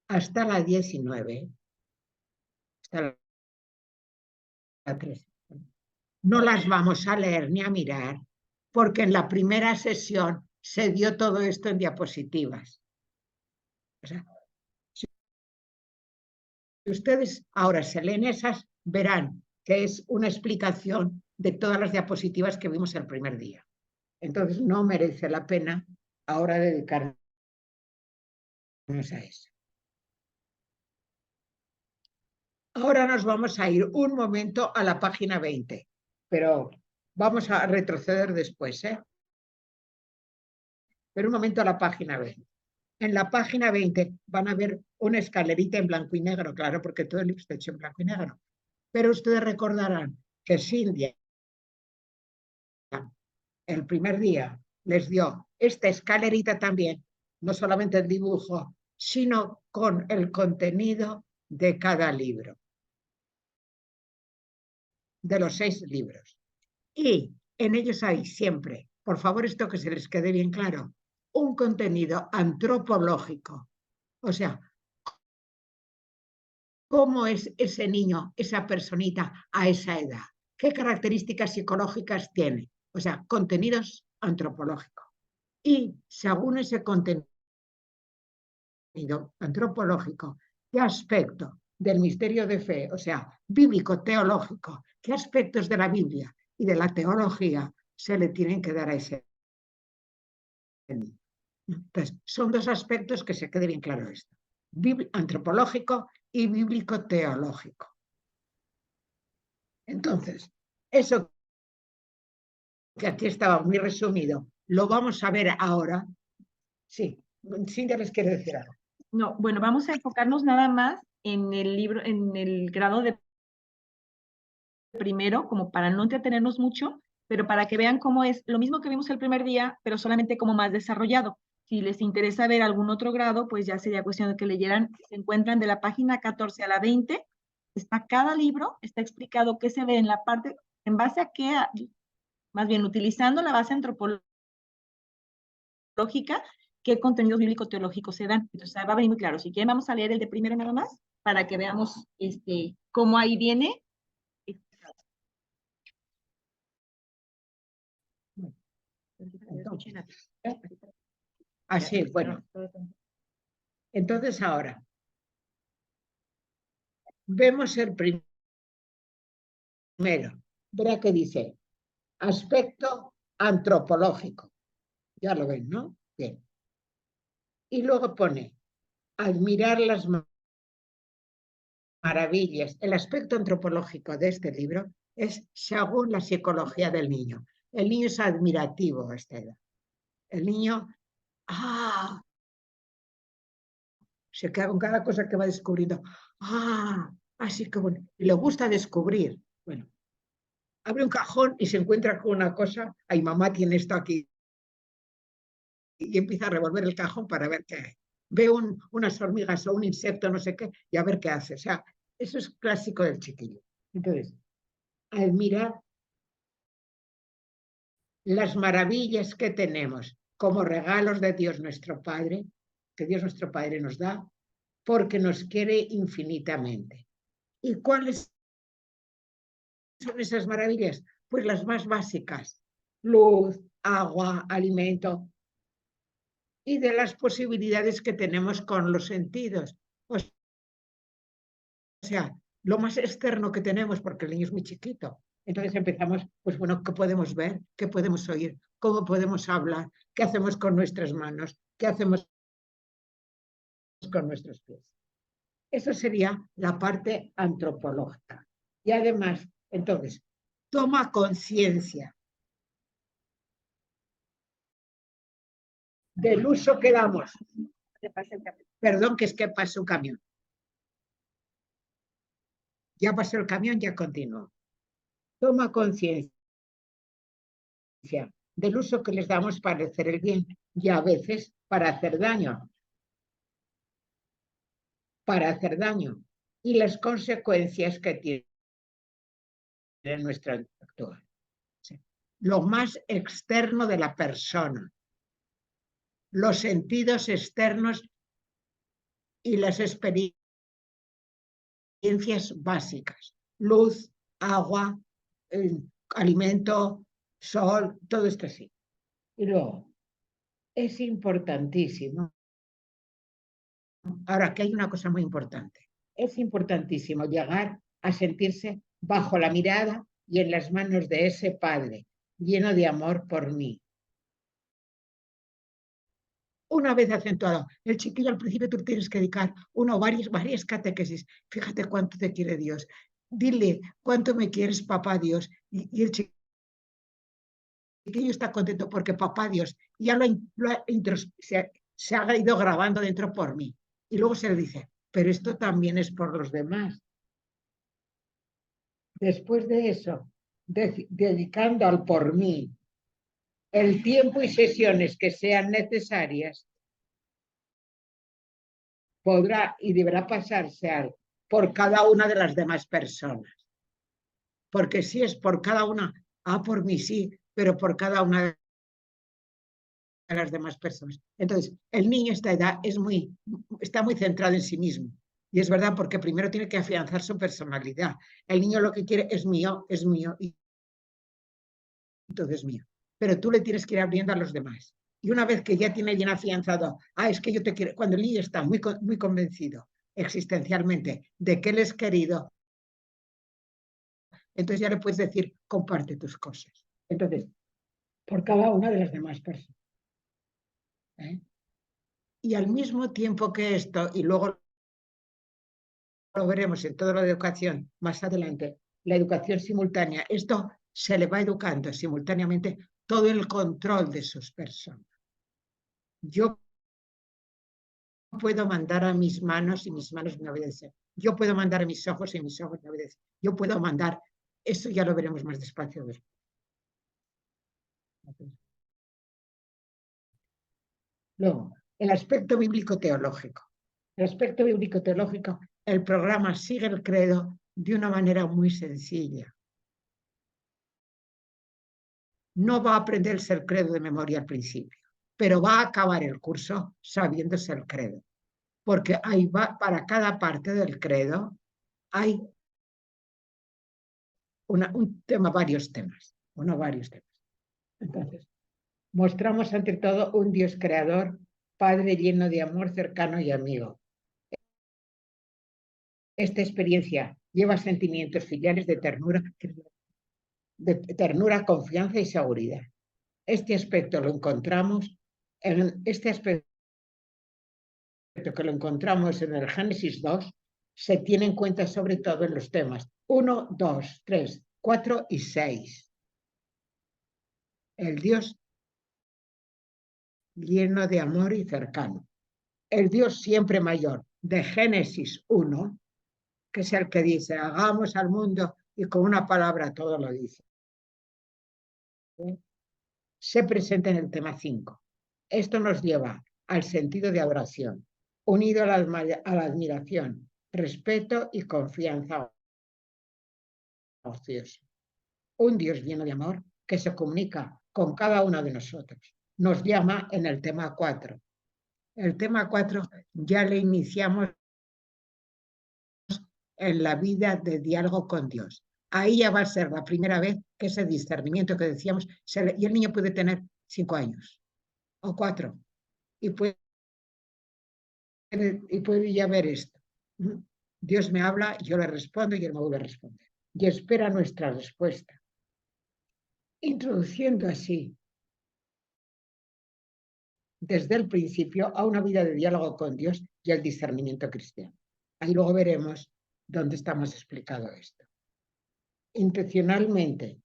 hasta la 19, hasta la 13, no las vamos a leer ni a mirar, porque en la primera sesión se dio todo esto en diapositivas. O sea, si ustedes ahora se leen esas, verán que es una explicación de todas las diapositivas que vimos el primer día. Entonces no merece la pena ahora dedicarnos a eso. Ahora nos vamos a ir un momento a la página 20, pero vamos a retroceder después, ¿eh? Pero un momento a la página 20. En la página 20 van a ver una escalerita en blanco y negro, claro, porque todo el libro está hecho en blanco y negro. Pero ustedes recordarán que Cindy el primer día les dio esta escalerita también, no solamente el dibujo, sino con el contenido de cada libro, de los 6 libros. Y en ellos hay siempre, por favor, esto que se les quede bien claro, un contenido antropológico. O sea, ¿cómo es ese niño, esa personita a esa edad? ¿Qué características psicológicas tiene? O sea, contenidos antropológicos. Y según ese contenido antropológico, ¿qué aspecto del misterio de fe, o sea, bíblico-teológico, qué aspectos de la Biblia y de la teología se le tienen que dar a ese niño. Entonces, son dos aspectos que se quede bien claro esto, antropológico y bíblico-teológico. Entonces, eso que aquí estaba muy resumido, lo vamos a ver ahora. Sí, Cintia les quiere decir algo. No, bueno, vamos a enfocarnos nada más en el libro, en el grado de primero, como para no entretenernos mucho, pero para que vean cómo es lo mismo que vimos el primer día, pero solamente como más desarrollado. Si les interesa ver algún otro grado, pues ya sería cuestión de que leyeran. Se encuentran de la página 14 a la 20. Está cada libro, está explicado qué se ve en la parte, en base a qué, más bien utilizando la base antropológica, qué contenidos bíblico-teológicos se dan. Entonces va a venir muy claro. Si quieren, vamos a leer el de primero nada más, para que veamos cómo ahí viene. Así, bueno. Entonces ahora, vemos el primero. Verá que dice, aspecto antropológico. Ya lo ven, ¿no? Bien. Y luego pone, admirar las maravillas. El aspecto antropológico de este libro es según la psicología del niño. El niño es admirativo a esta edad. El niño, se queda con cada cosa que va descubriendo. Así que bueno, le gusta descubrir. Bueno, abre un cajón y se encuentra con una cosa, ay, mamá tiene esto aquí. Y empieza a revolver el cajón para ver qué hay. Ve unas hormigas o un insecto, no sé qué, y a ver qué hace. O sea, eso es clásico del chiquillo. Entonces, admirar las maravillas que tenemos como regalos de Dios nuestro Padre, que Dios nuestro Padre nos da, porque nos quiere infinitamente. ¿Y cuáles son esas maravillas? Pues las más básicas: luz, agua, alimento, y de las posibilidades que tenemos con los sentidos. O sea, lo más externo que tenemos, porque el niño es muy chiquito. Entonces empezamos, pues bueno, ¿qué podemos ver? ¿Qué podemos oír? ¿Cómo podemos hablar? ¿Qué hacemos con nuestras manos? ¿Qué hacemos con nuestros pies? Eso sería la parte antropológica. Y además, entonces, toma conciencia del uso que damos. Perdón, que es que pasó un camión. Ya pasó el camión, ya continuó. Toma conciencia del uso que les damos para hacer el bien y a veces para hacer daño. Y las consecuencias que tiene nuestra actual. Lo más externo de la persona, los sentidos externos y las experiencias básicas: luz, agua, alimento, sol, todo esto así. Y luego, es importantísimo, ahora que hay una cosa muy importante, es importantísimo llegar a sentirse bajo la mirada y en las manos de ese Padre, lleno de amor por mí. Una vez acentuado, el chiquillo al principio tú tienes que dedicar una o varias catequesis. Fíjate cuánto te quiere Dios. Dile cuánto me quieres, papá Dios. Y el chiquillo está contento porque papá Dios ya se ha ido grabando dentro por mí. Y luego se le dice, pero esto también es por los demás. Después de eso, dedicando al por mí el tiempo y sesiones que sean necesarias, podrá y deberá pasarse por cada una de las demás personas. Porque si es por cada una, por mí sí, pero por cada una de las demás personas. Entonces, el niño a esta edad está muy centrado en sí mismo. Y es verdad, porque primero tiene que afianzar su personalidad. El niño lo que quiere es mío, y todo es mío. Pero tú le tienes que ir abriendo a los demás. Y una vez que ya tiene bien afianzado, es que yo te quiero, cuando el niño está muy convencido existencialmente de que él es querido, entonces ya le puedes decir, comparte tus cosas. Entonces, por cada una de las demás personas. Y al mismo tiempo que esto, y luego lo veremos en toda la educación más adelante, la educación simultánea, esto se le va educando simultáneamente todo el control de sus personas. Yo puedo mandar a mis manos y mis manos me obedecen. Yo puedo mandar a mis ojos y mis ojos me obedecen. Yo puedo mandar, eso ya lo veremos más despacio después. Luego, el aspecto bíblico-teológico. El aspecto bíblico-teológico, el programa sigue el credo de una manera muy sencilla. No va a aprenderse el credo de memoria al principio, pero va a acabar el curso sabiéndose el credo. Porque ahí va, para cada parte del credo hay varios temas. Entonces, mostramos ante todo un Dios creador, Padre lleno de amor, cercano y amigo. Esta experiencia lleva sentimientos filiales de ternura, confianza y seguridad. Este aspecto lo encontramos en que lo encontramos en el Génesis 2, se tiene en cuenta sobre todo en los temas 1, 2, 3, 4 y 6. El Dios lleno de amor y cercano. El Dios siempre mayor de Génesis 1, que es el que dice, hagamos al mundo, y con una palabra todo lo dice. Se presenta en el tema 5. Esto nos lleva al sentido de adoración, unido a la admiración, respeto y confianza ociosa. Un Dios lleno de amor que se comunica con cada uno de nosotros. Nos llama en el tema 4. El tema 4 ya le iniciamos en la vida de diálogo con Dios. Ahí ya va a ser la primera vez que ese discernimiento que decíamos, y el niño puede tener 5 años o 4 y puede ya ver esto. Dios me habla, yo le respondo y él me vuelve a responder. Y espera nuestra respuesta. Introduciendo así desde el principio a una vida de diálogo con Dios y el discernimiento cristiano. Ahí luego veremos dónde estamos explicado esto. Intencionalmente,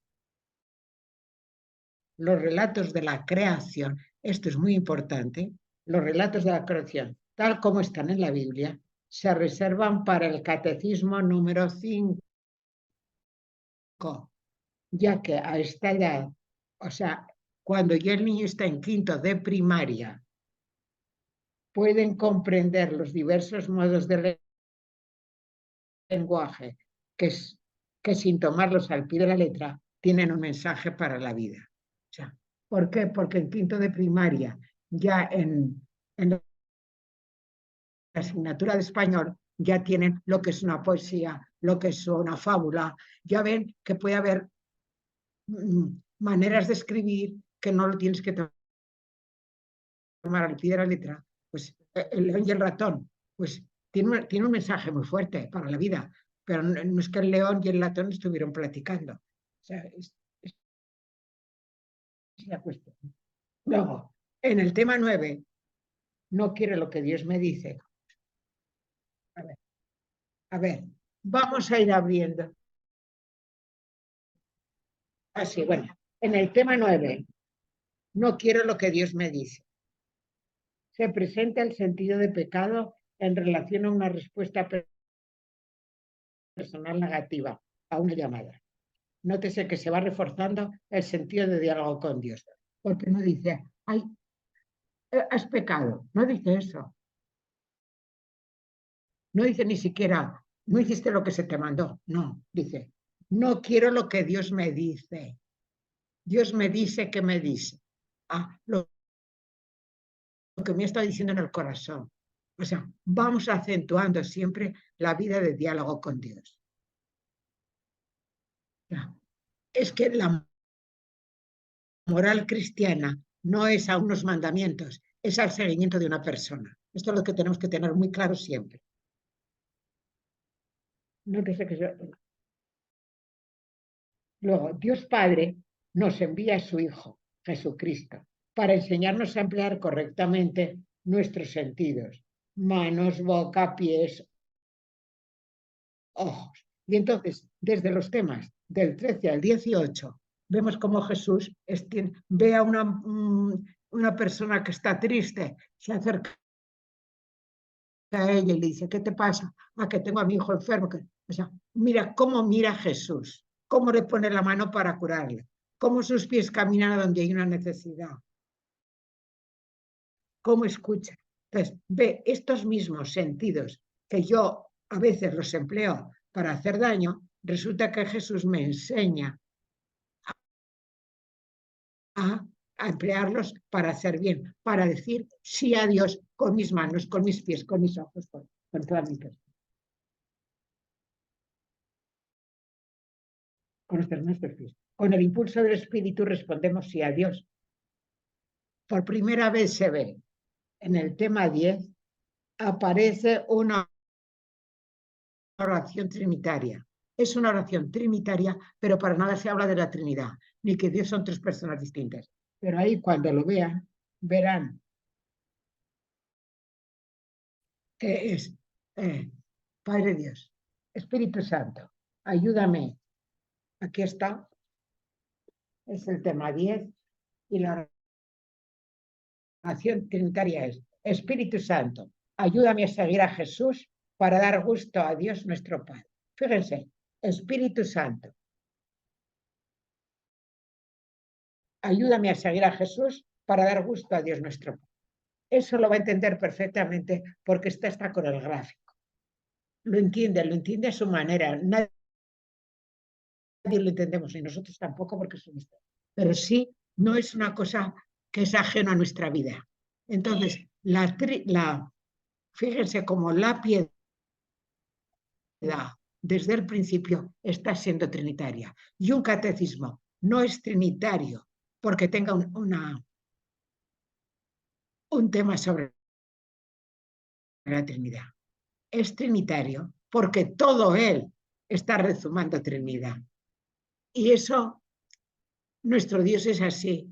los relatos de la creación, esto es muy importante, los relatos de la creación, tal como están en la Biblia, se reservan para el catecismo número 5, ya que a esta edad, o sea, cuando ya el niño está en quinto de primaria, pueden comprender los diversos modos de lenguaje que sin tomarlos al pie de la letra tienen un mensaje para la vida. O sea, ¿por qué? Porque en quinto de primaria, ya en la asignatura de español, ya tienen lo que es una poesía, lo que es una fábula, ya ven que puede haber maneras de escribir que no lo tienes que tomar al pie de la letra. Pues el león y el ratón, pues tiene un mensaje muy fuerte para la vida, pero no es que el león y el ratón estuvieron platicando. O sea, es la cuestión. Luego, en el tema 9, no quiero lo que Dios me dice. A ver, vamos a ir abriendo. Así, bueno, en el tema 9, no quiero lo que Dios me dice. Se presenta el sentido de pecado en relación a una respuesta personal negativa a una llamada. Nótese que se va reforzando el sentido de diálogo con Dios, porque no dice, ay, has pecado, no dice eso. No dice ni siquiera, no hiciste lo que se te mandó, no, dice, no quiero lo que Dios me dice. Dios me dice que me dice. Lo que me está diciendo en el corazón. O sea, vamos acentuando siempre la vida de diálogo con Dios. Es que la moral cristiana no es a unos mandamientos, es al seguimiento de una persona. Esto es lo que tenemos que tener muy claro siempre. no sé qué es. Luego, Dios Padre nos envía a su Hijo, Jesucristo, para enseñarnos a emplear correctamente nuestros sentidos, manos, boca, pies, ojos. Y entonces, desde los temas del 13 al 18, vemos cómo Jesús ve a una persona que está triste, se acerca a ella y le dice, ¿qué te pasa? Que tengo a mi hijo enfermo. O sea, mira cómo mira Jesús, cómo le pone la mano para curarle, cómo sus pies caminan a donde hay una necesidad, cómo escucha. Entonces, ve estos mismos sentidos que yo a veces los empleo para hacer daño, resulta que Jesús me enseña a emplearlos para hacer bien, para decir sí a Dios con mis manos, con mis pies, con mis ojos, con toda mi persona. Con nuestros pies. Con el impulso del Espíritu respondemos sí a Dios. Por primera vez se ve en el tema 10, aparece una oración trinitaria. Es una oración trinitaria, pero para nada se habla de la Trinidad, ni que Dios son tres personas distintas. Pero ahí cuando lo vean, verán que es Padre Dios, Espíritu Santo, ayúdame. Aquí está, es el tema 10 y la oración trinitaria es: Espíritu Santo, ayúdame a seguir a Jesús para dar gusto a Dios nuestro Padre. Fíjense, Espíritu Santo, ayúdame a seguir a Jesús para dar gusto a Dios nuestro Padre. Eso lo va a entender perfectamente porque está con el gráfico. Lo entiende a su manera. Nadie lo entendemos, y nosotros tampoco, porque es un misterio. Pero sí, no es una cosa que es ajena a nuestra vida. Entonces, fíjense cómo la piedad desde el principio está siendo trinitaria. Y un catecismo no es trinitario porque tenga un tema sobre la Trinidad. Es trinitario porque todo él está rezumando Trinidad. Y eso, nuestro Dios es así.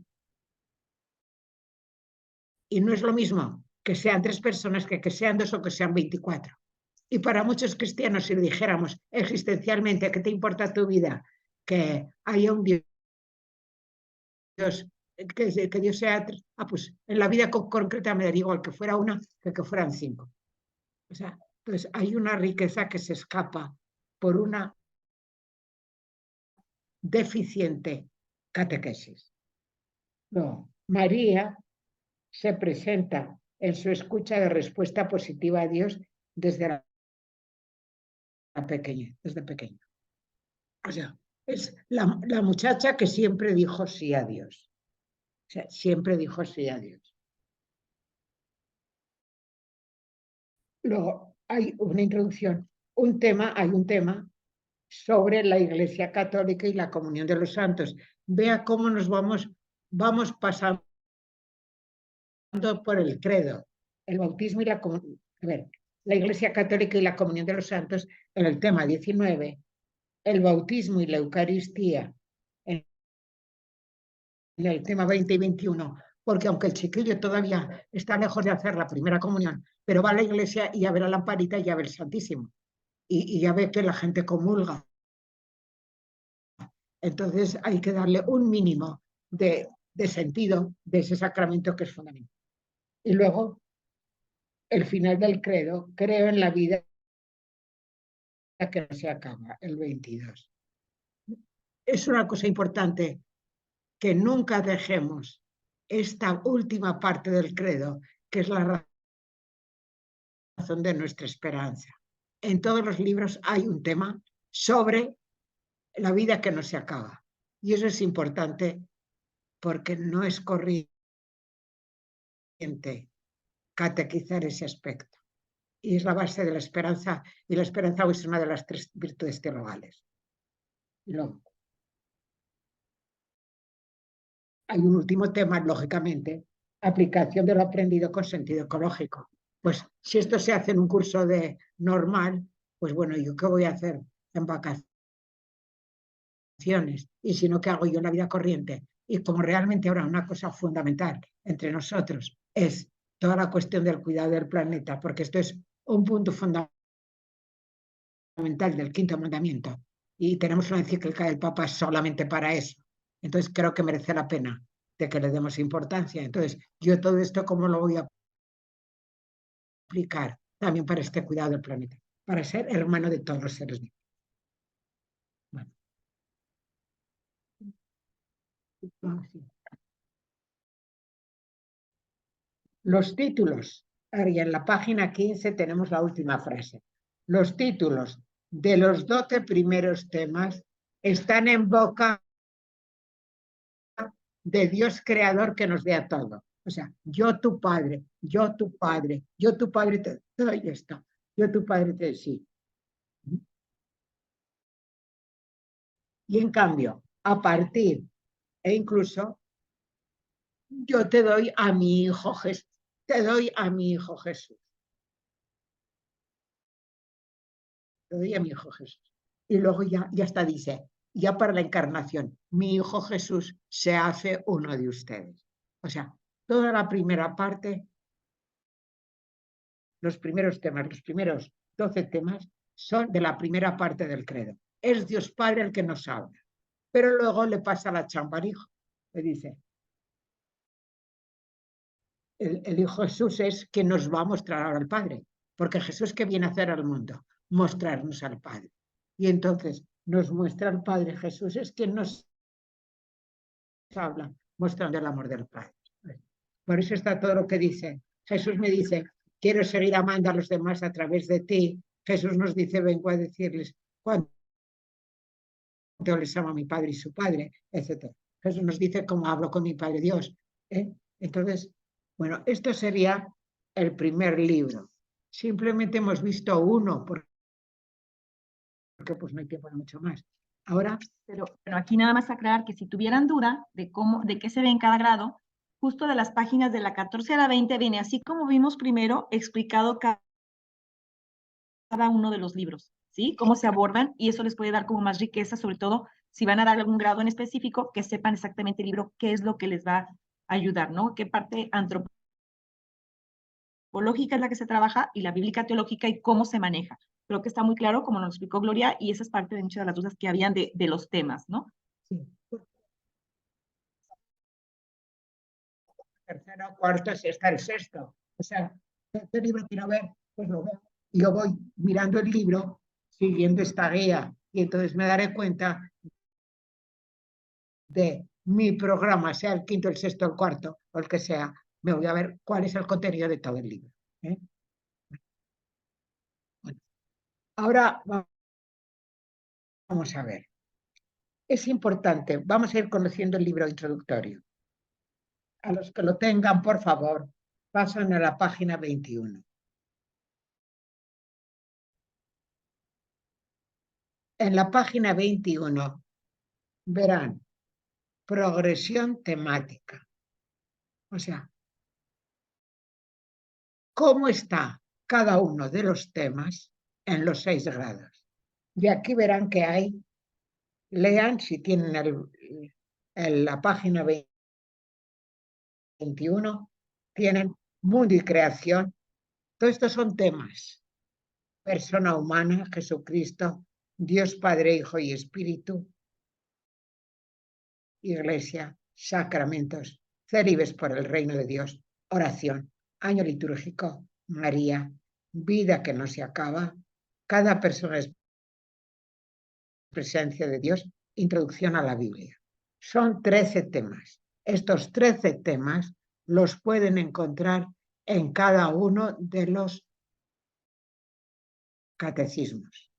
Y no es lo mismo que sean tres personas que sean dos o que sean 24. Y para muchos cristianos, si le dijéramos existencialmente, ¿qué te importa tu vida? Que haya un Dios, que Dios sea... pues en la vida concreta me daría igual que fuera una que fueran 5. O sea, pues hay una riqueza que se escapa por una deficiente catequesis. No, María se presenta en su escucha de respuesta positiva a Dios desde pequeña. O sea, es la muchacha que siempre dijo sí a Dios. O sea, siempre dijo sí a Dios. Luego hay una introducción, hay un tema sobre la Iglesia Católica y la comunión de los santos. Vea cómo nos vamos pasando por el credo, el bautismo y la comunión. A ver, la Iglesia Católica y la comunión de los santos en el tema 19, el bautismo y la Eucaristía en el tema 20 y 21, porque aunque el chiquillo todavía está lejos de hacer la primera comunión, pero va a la iglesia y ya ve la lamparita y ya ve el Santísimo. Y ya ve que la gente comulga. Entonces hay que darle un mínimo de sentido de ese sacramento que es fundamental. Y luego, el final del credo: creo en la vida que no se acaba, el 22. Es una cosa importante que nunca dejemos esta última parte del credo, que es la razón de nuestra esperanza. En todos los libros hay un tema sobre la vida que no se acaba. Y eso es importante porque no es corriente catequizar ese aspecto. Y es la base de la esperanza, y la esperanza es una de las 3 virtudes teologales. Y luego, hay un último tema, lógicamente: aplicación de lo aprendido con sentido ecológico. Pues si esto se hace en un curso normal, pues bueno, ¿yo qué voy a hacer en vacaciones? Y si no, ¿qué hago yo en la vida corriente? Y como realmente ahora una cosa fundamental entre nosotros es toda la cuestión del cuidado del planeta, porque esto es un punto fundamental del quinto mandamiento, y tenemos una encíclica del Papa solamente para eso. Entonces creo que merece la pena de que le demos importancia. Entonces, yo todo esto, ¿cómo lo voy a aplicar también para este cuidado del planeta? Para ser hermano de todos los seres vivos. Bueno. Los títulos. Y en la página 15 tenemos la última frase. Los títulos de los 12 primeros temas están en boca de Dios creador que nos dé a todo. O sea, yo tu padre, yo tu padre, yo tu padre te doy esto, yo tu padre te sí. Y en cambio, a partir, e incluso, yo te doy a mi hijo Jesús, te doy a mi hijo Jesús. Te doy a mi hijo Jesús. Y luego ya está, dice, ya para la encarnación, mi hijo Jesús se hace uno de ustedes. O sea, toda la primera parte, los primeros temas, los primeros 12 temas son de la primera parte del credo. Es Dios Padre el que nos habla. Pero luego le pasa la chamba al hijo. Le dice, el hijo Jesús es que nos va a mostrar ahora al Padre. Porque Jesús, ¿qué viene a hacer al mundo? Mostrarnos al Padre. Y entonces nos muestra al Padre. Jesús es quien nos habla, mostrando el amor del Padre. Por eso está todo lo que dice. Jesús me dice, quiero seguir amando a los demás a través de ti. Jesús nos dice, vengo a decirles cuánto les amo a mi Padre y su Padre, etc. Jesús nos dice cómo hablo con mi Padre Dios. Entonces, bueno, esto sería el primer libro. Simplemente hemos visto uno, porque pues no hay tiempo de mucho más. Ahora, pero aquí nada más aclarar que si tuvieran duda de qué se ve en cada grado, justo de las páginas de la 14 a la 20 viene, así como vimos primero, explicado cada uno de los libros, ¿sí? Cómo se abordan, y eso les puede dar como más riqueza, sobre todo si van a dar algún grado en específico, que sepan exactamente el libro, qué es lo que les va a ayudar, ¿no? Qué parte antropológica es la que se trabaja y la bíblica teológica y cómo se maneja. Creo que está muy claro, como nos explicó Gloria, y esa es parte de muchas de las dudas que habían de los temas, ¿no? sí. Tercero, cuarto, si está el sexto. O sea, este libro quiero ver, pues lo veo. Y yo voy mirando el libro, siguiendo esta guía, y entonces me daré cuenta de mi programa, sea el quinto, el sexto, el cuarto, o el que sea, me voy a ver cuál es el contenido de todo el libro. Bueno, ahora vamos a ver. Es importante, vamos a ir conociendo el libro introductorio. A los que lo tengan, por favor, pasan a la página 21. En la página 21 verán progresión temática. O sea, cómo está cada uno de los temas en los 6 grados. Y aquí verán que hay, lean si tienen la página 21, tienen mundo y creación. Todos estos son temas. Persona humana, Jesucristo, Dios Padre, Hijo y Espíritu, Iglesia, sacramentos, célibes por el reino de Dios, oración, año litúrgico, María, vida que no se acaba, cada persona es presencia de Dios, introducción a la Biblia. Son 13 temas. Estos 13 temas los pueden encontrar en cada uno de los catecismos.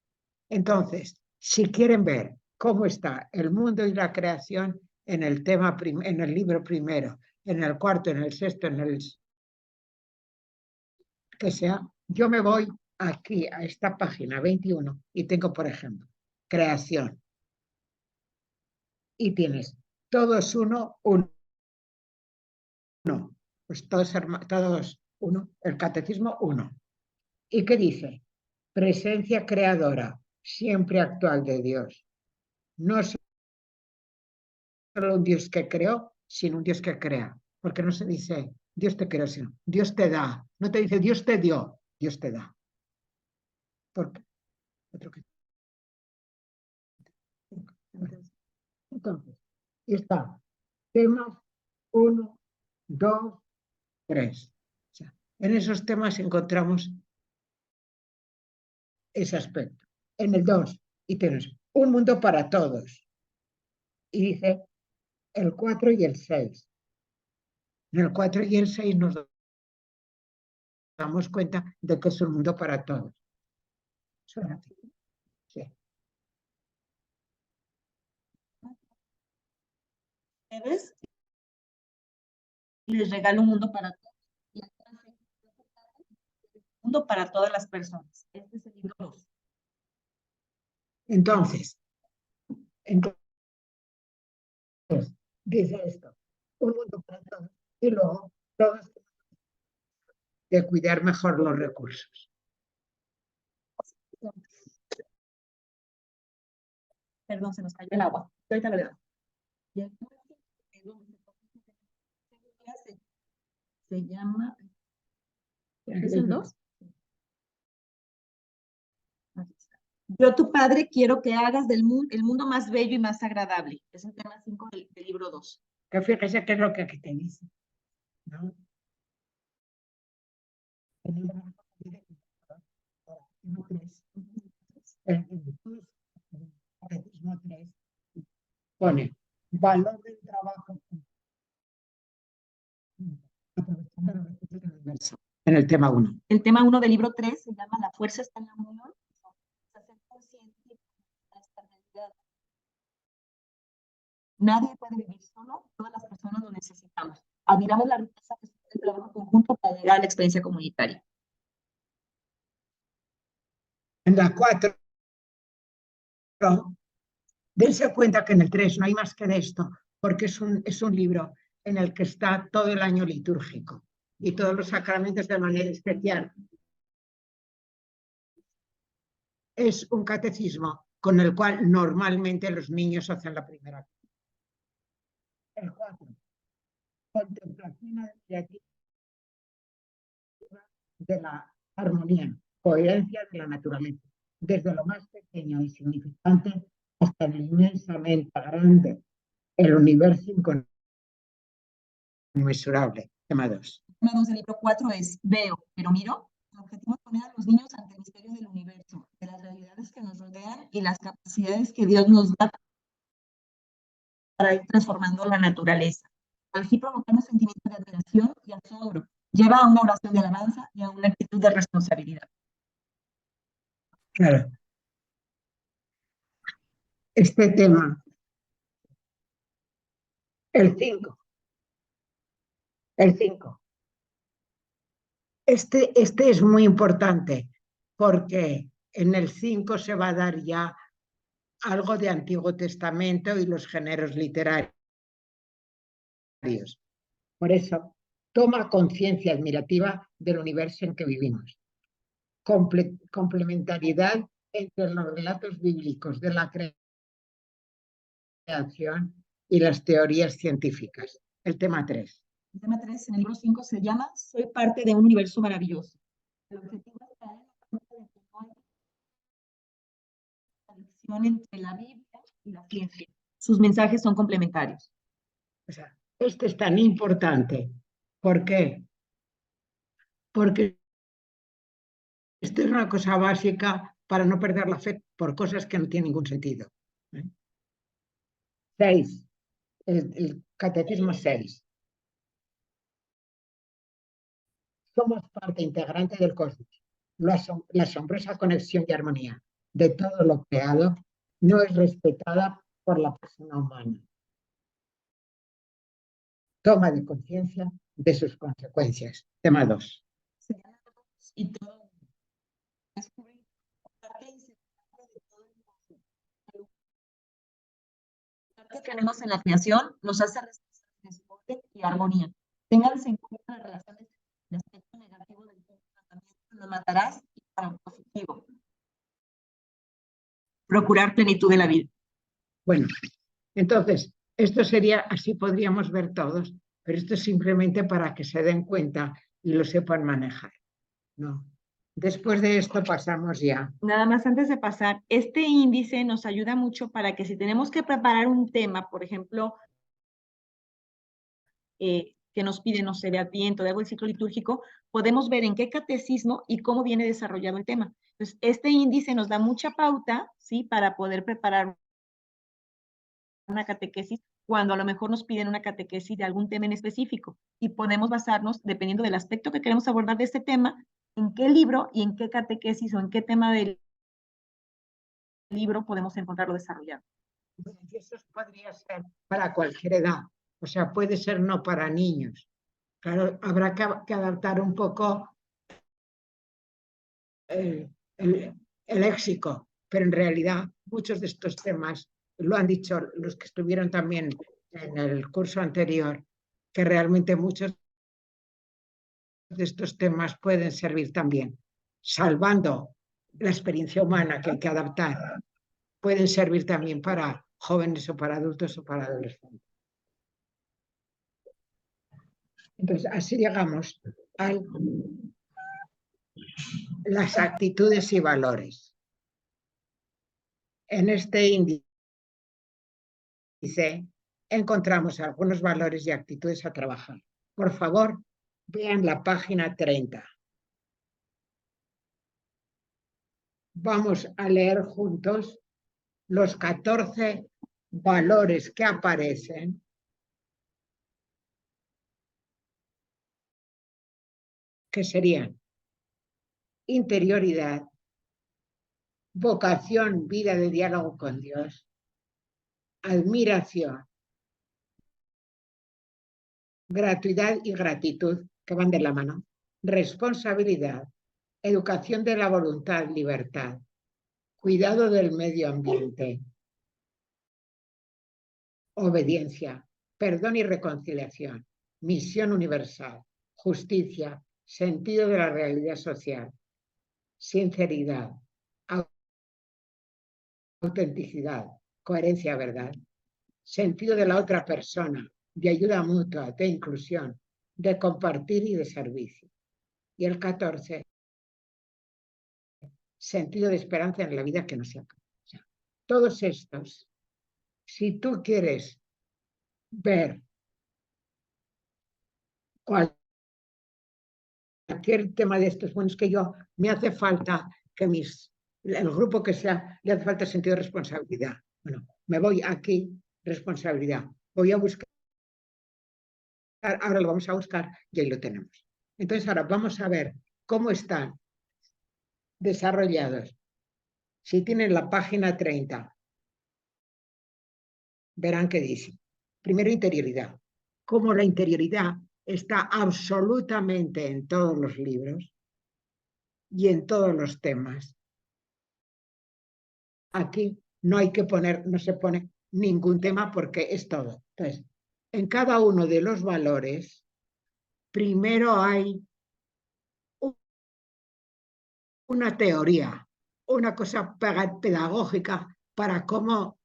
Entonces, si quieren ver cómo está el mundo y la creación en el tema en el libro primero, en el cuarto, en el sexto, en el que sea, yo me voy aquí a esta página 21 y tengo, por ejemplo, creación. Y tienes todos uno. Pues todos uno, el catecismo 1. ¿Y qué dice? presencia creadora, siempre actual de Dios. No solo un Dios que creó, sino un Dios que crea. Porque no se dice Dios te creó, sino Dios te da. No te dice Dios te dio, Dios te da. Porque otro que... Entonces, está temas 1, 2, 3. O sea, en esos temas encontramos ese aspecto. En el 2, y tienes un mundo para todos. Y dice el 4 y el 6. En el 4 y el 6 nos damos cuenta de que es un mundo para todos. Sí. ¿Ves? Y les regalo un mundo para todos. Y atrás un mundo para todas las personas. Este es el libro 2. Entonces, dice esto, un mundo para todos. Y luego, todos de cuidar mejor los recursos. Perdón, se nos cayó el agua. Ahorita lo veo. Se llama, ¿es el 2? Yo, tu padre, quiero que hagas del mundo el mundo más bello y más agradable. Es el tema 5 del libro 2. Que fíjese qué es lo que aquí te dice, ¿no? El catecismo 3 pone valor del trabajo en el tema 1. El tema 1 del libro 3 se llama La fuerza está en la unión. Hacer consciente de esta realidad. Nadie puede vivir solo, todas las personas lo necesitamos. Admiramos la riqueza que supone el trabajo conjunto para llegar a la experiencia comunitaria. En la 4, dense cuenta que en el 3 no hay más que de esto, porque es un libro en el que está todo el año litúrgico y todos los sacramentos de manera especial. Es un catecismo con el cual normalmente los niños hacen la primera. El 4, contemplación admirativa de la armonía, coherencia de la naturaleza, desde lo más pequeño y significante hasta lo inmensamente grande, el universo inconmensurable. Tema 2. El tema 2 del libro 4 es Veo, pero miro. El objetivo es poner a los niños ante el misterio del universo, de las realidades que nos rodean y las capacidades que Dios nos da para ir transformando la naturaleza. Así provocamos sentimientos de admiración y asombro. Lleva a una oración de alabanza y a una actitud de responsabilidad. Claro. Este tema, el 5. El 5. Este es muy importante porque en el 5 se va a dar ya algo de Antiguo Testamento y los géneros literarios. Por eso, toma conciencia admirativa del universo en que vivimos. Complementariedad entre los relatos bíblicos de la creación y las teorías científicas. El tema 3. El tema 3 en el libro 5 se llama Soy parte de un universo maravilloso. El objetivo es traer la cuenta de que no hay contradicción entre la Biblia y la ciencia. Sus mensajes son complementarios. O sea, esto es tan importante. ¿Por qué? Porque esto es una cosa básica para no perder la fe por cosas que no tienen ningún sentido. 6. El catecismo 6. Somos parte integrante del cosmos. La asombrosa conexión y armonía de todo lo creado no es respetada por la persona humana. Toma de conciencia de sus consecuencias. Tema 2. Y todo descubrir parte inseparable de todo el mundo. Lo que tenemos en la creación nos hace responsables de su orden y armonía. Ténganse en cuenta las relaciones, el aspecto negativo del mandamiento, no matarás, y para lo positivo. procurar plenitud de la vida. Bueno, entonces, esto sería, así podríamos ver todos, pero esto es simplemente para que se den cuenta y lo sepan manejar, ¿no? Después de esto pasamos ya. Nada más antes de pasar, este índice nos ayuda mucho para que si tenemos que preparar un tema, por ejemplo, que nos pide, no sé, de Adviento, de algo del ciclo litúrgico, podemos ver en qué catecismo y cómo viene desarrollado el tema. Entonces, este índice nos da mucha pauta, ¿sí? Para poder preparar una catequesis cuando a lo mejor nos piden una catequesis de algún tema en específico y podemos basarnos, dependiendo del aspecto que queremos abordar de este tema, en qué libro y en qué catequesis o en qué tema del libro podemos encontrarlo desarrollado. Y eso podría ser para cualquier edad, o sea, puede ser no para niños. Claro, habrá que adaptar un poco el léxico, pero en realidad muchos de estos temas, lo han dicho los que estuvieron también en el curso anterior, que realmente muchos de estos temas pueden servir también, salvando la experiencia humana que hay que adaptar, pueden servir también para jóvenes o para adultos o para adolescentes. Entonces, así llegamos a las actitudes y valores. En este índice encontramos algunos valores y actitudes a trabajar. Por favor, vean la página 30. Vamos a leer juntos los 14 valores que aparecen que serían interioridad, vocación, vida de diálogo con Dios, admiración, gratuidad y gratitud, que van de la mano, responsabilidad, educación de la voluntad, libertad, cuidado del medio ambiente, obediencia, perdón y reconciliación, misión universal, justicia, sentido de la realidad social, sinceridad, autenticidad, coherencia, verdad, sentido de la otra persona, de ayuda mutua, de inclusión, de compartir y de servicio. Y el 14, sentido de esperanza en la vida que no se acaba. O sea, todos estos, si tú quieres ver cualquier tema de estos, bueno, es que yo me hace falta que el grupo que sea, le hace falta sentido de responsabilidad. Bueno, me voy aquí, responsabilidad. Voy a buscar, ahora lo vamos a buscar y ahí lo tenemos. Entonces ahora vamos a ver cómo están desarrollados. Si tienen la página 30, verán que dice, primero interioridad. Como la interioridad está absolutamente en todos los libros y en todos los temas. Aquí no hay que poner, no se pone ningún tema porque es todo. Entonces, en cada uno de los valores, primero hay una teoría, una cosa pedagógica para cómo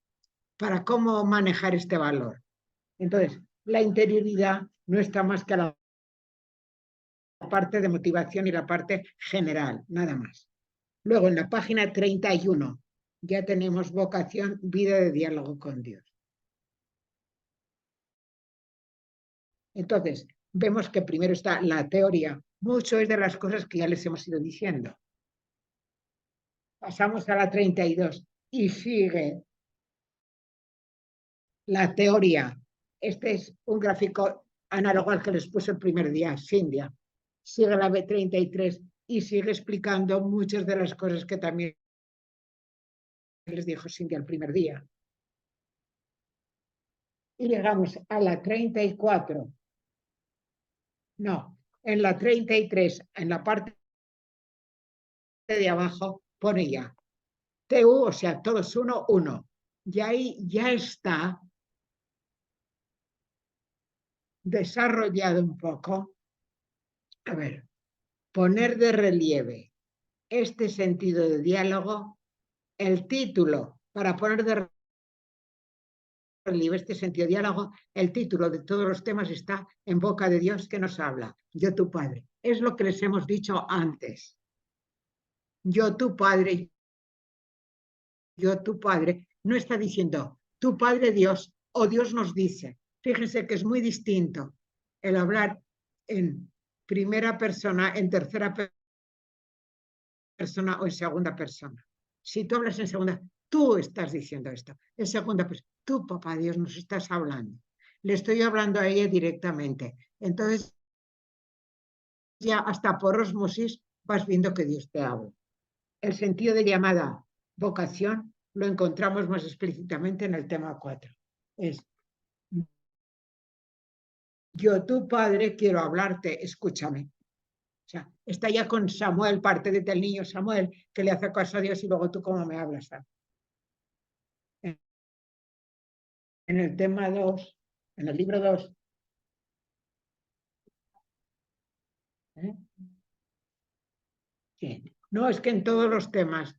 manejar este valor. Entonces, la interioridad no está más que la parte de motivación y la parte general, nada más. Luego, en la página 31, ya tenemos vocación, vida de diálogo con Dios. Entonces, vemos que primero está la teoría. Mucho es de las cosas que ya les hemos ido diciendo. Pasamos a la 32 y sigue la teoría. Este es un gráfico análogo al que les puse el primer día, Cindia. Sigue la B33 y sigue explicando muchas de las cosas que también les dijo Cindia el primer día. Y llegamos a la 34. No, en la 33, en la parte de abajo, pone ya TU, o sea, todos uno, uno. Y ahí ya está desarrollado un poco. A ver, poner de relieve este sentido de diálogo el título, para poner de relieve este sentido de diálogo, el título de todos los temas está en boca de Dios que nos habla. Yo tu Padre. Es lo que les hemos dicho antes. Yo tu Padre. Yo tu Padre. No está diciendo tu Padre Dios o Dios nos dice. Fíjense que es muy distinto el hablar en primera persona, en tercera persona o en segunda persona. Si tú hablas en segunda, tú estás diciendo esto. En segunda persona, tú, papá Dios, nos estás hablando. Le estoy hablando a ella directamente. Entonces, ya hasta por osmosis vas viendo que Dios te habla. El sentido de llamada vocación lo encontramos más explícitamente en el tema 4. Es, yo, tu Padre, quiero hablarte, escúchame. O sea, está ya con Samuel, parte del niño Samuel, que le hace caso a Dios y luego tú cómo me hablas. ¿Sabes? En el tema 2, en el libro 2. Sí. No, es que en todos los temas,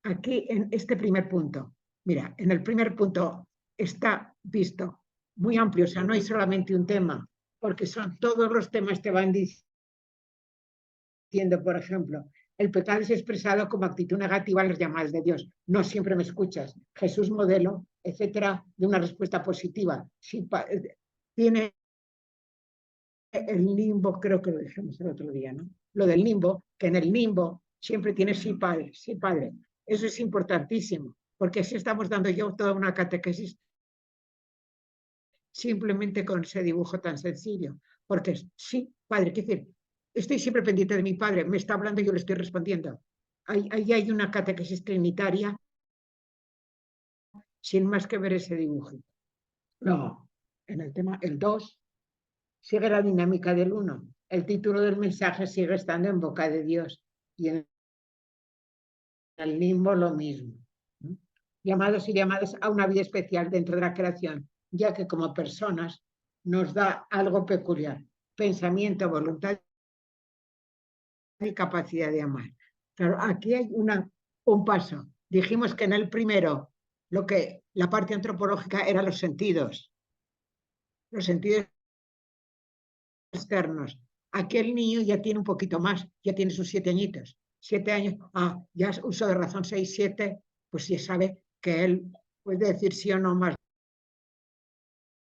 aquí en este primer punto, mira, en el primer punto está visto muy amplio, o sea, no hay solamente un tema, porque son todos los temas que van diciendo, por ejemplo, el pecado es expresado como actitud negativa a las llamadas de Dios. No siempre me escuchas. Jesús modelo, etcétera, de una respuesta positiva. Sí, tiene el limbo, creo que lo dijimos el otro día, ¿no? Lo del limbo, que en el limbo siempre tiene sí, padre, sí, padre. Eso es importantísimo, porque si estamos dando yo toda una catequesis simplemente con ese dibujo tan sencillo, porque es sí, padre, ¿qué decir? Estoy siempre pendiente de mi padre, me está hablando y yo le estoy respondiendo. Ahí hay una catequesis trinitaria sin más que ver ese dibujo. No, en el tema, el 2, sigue la dinámica del 1. El título del mensaje sigue estando en boca de Dios y en el limbo lo mismo. Llamados y llamadas a una vida especial dentro de la creación, ya que como personas nos da algo peculiar, pensamiento, voluntad y capacidad de amar. Claro, aquí hay un paso. Dijimos que en el primero, la parte antropológica eran los sentidos externos. Aquel niño ya tiene un poquito más, ya tiene sus 7 añitos. 7 años, ya uso de razón 6, 7, pues ya sabe que él puede decir sí o no más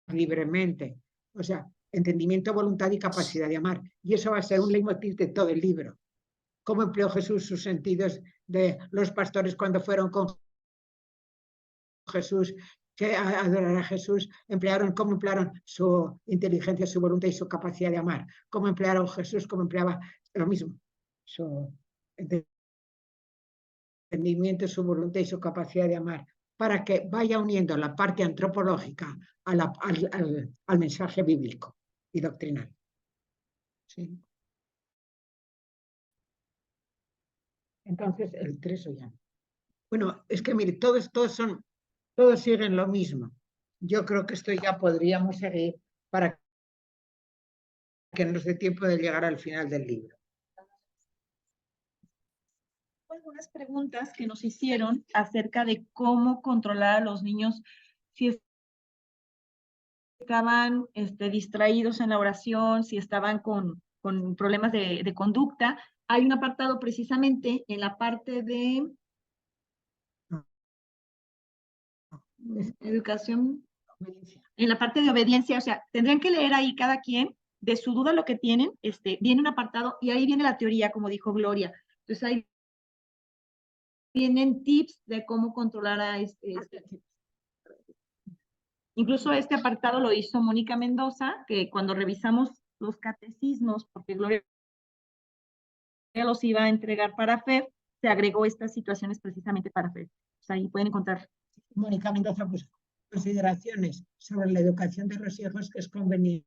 libremente. O sea, entendimiento, voluntad y capacidad de amar. Y eso va a ser un leitmotiv de todo el libro. ¿Cómo empleó Jesús sus sentidos de los pastores cuando fueron con Jesús, que adorar a Jesús, cómo emplearon su inteligencia, su voluntad y su capacidad de amar? ¿Cómo emplearon Jesús? ¿Cómo empleaba lo mismo? Su entendimiento, su voluntad y su capacidad de amar, para que vaya uniendo la parte antropológica al mensaje bíblico y doctrinal. ¿Sí? Entonces, el 3 o ya. Bueno, es que mire, todos siguen lo mismo. Yo creo que esto ya podríamos seguir para que nos dé tiempo de llegar al final del libro. Algunas preguntas que nos hicieron acerca de cómo controlar a los niños si estaban distraídos en la oración, si estaban con problemas de conducta. Hay un apartado precisamente en la parte de educación, en la parte de obediencia, o sea, tendrían que leer ahí cada quien de su duda lo que tienen, viene un apartado y ahí viene la teoría, como dijo Gloria. Entonces ahí vienen tips de cómo controlar a Incluso este apartado lo hizo Mónica Mendoza, que cuando revisamos los catecismos, porque Gloria los iba a entregar para FEB, se agregó estas situaciones precisamente para FEB. O sea, ahí pueden encontrar. Mónica Mendoza, pues, consideraciones sobre la educación de los hijos que es conveniente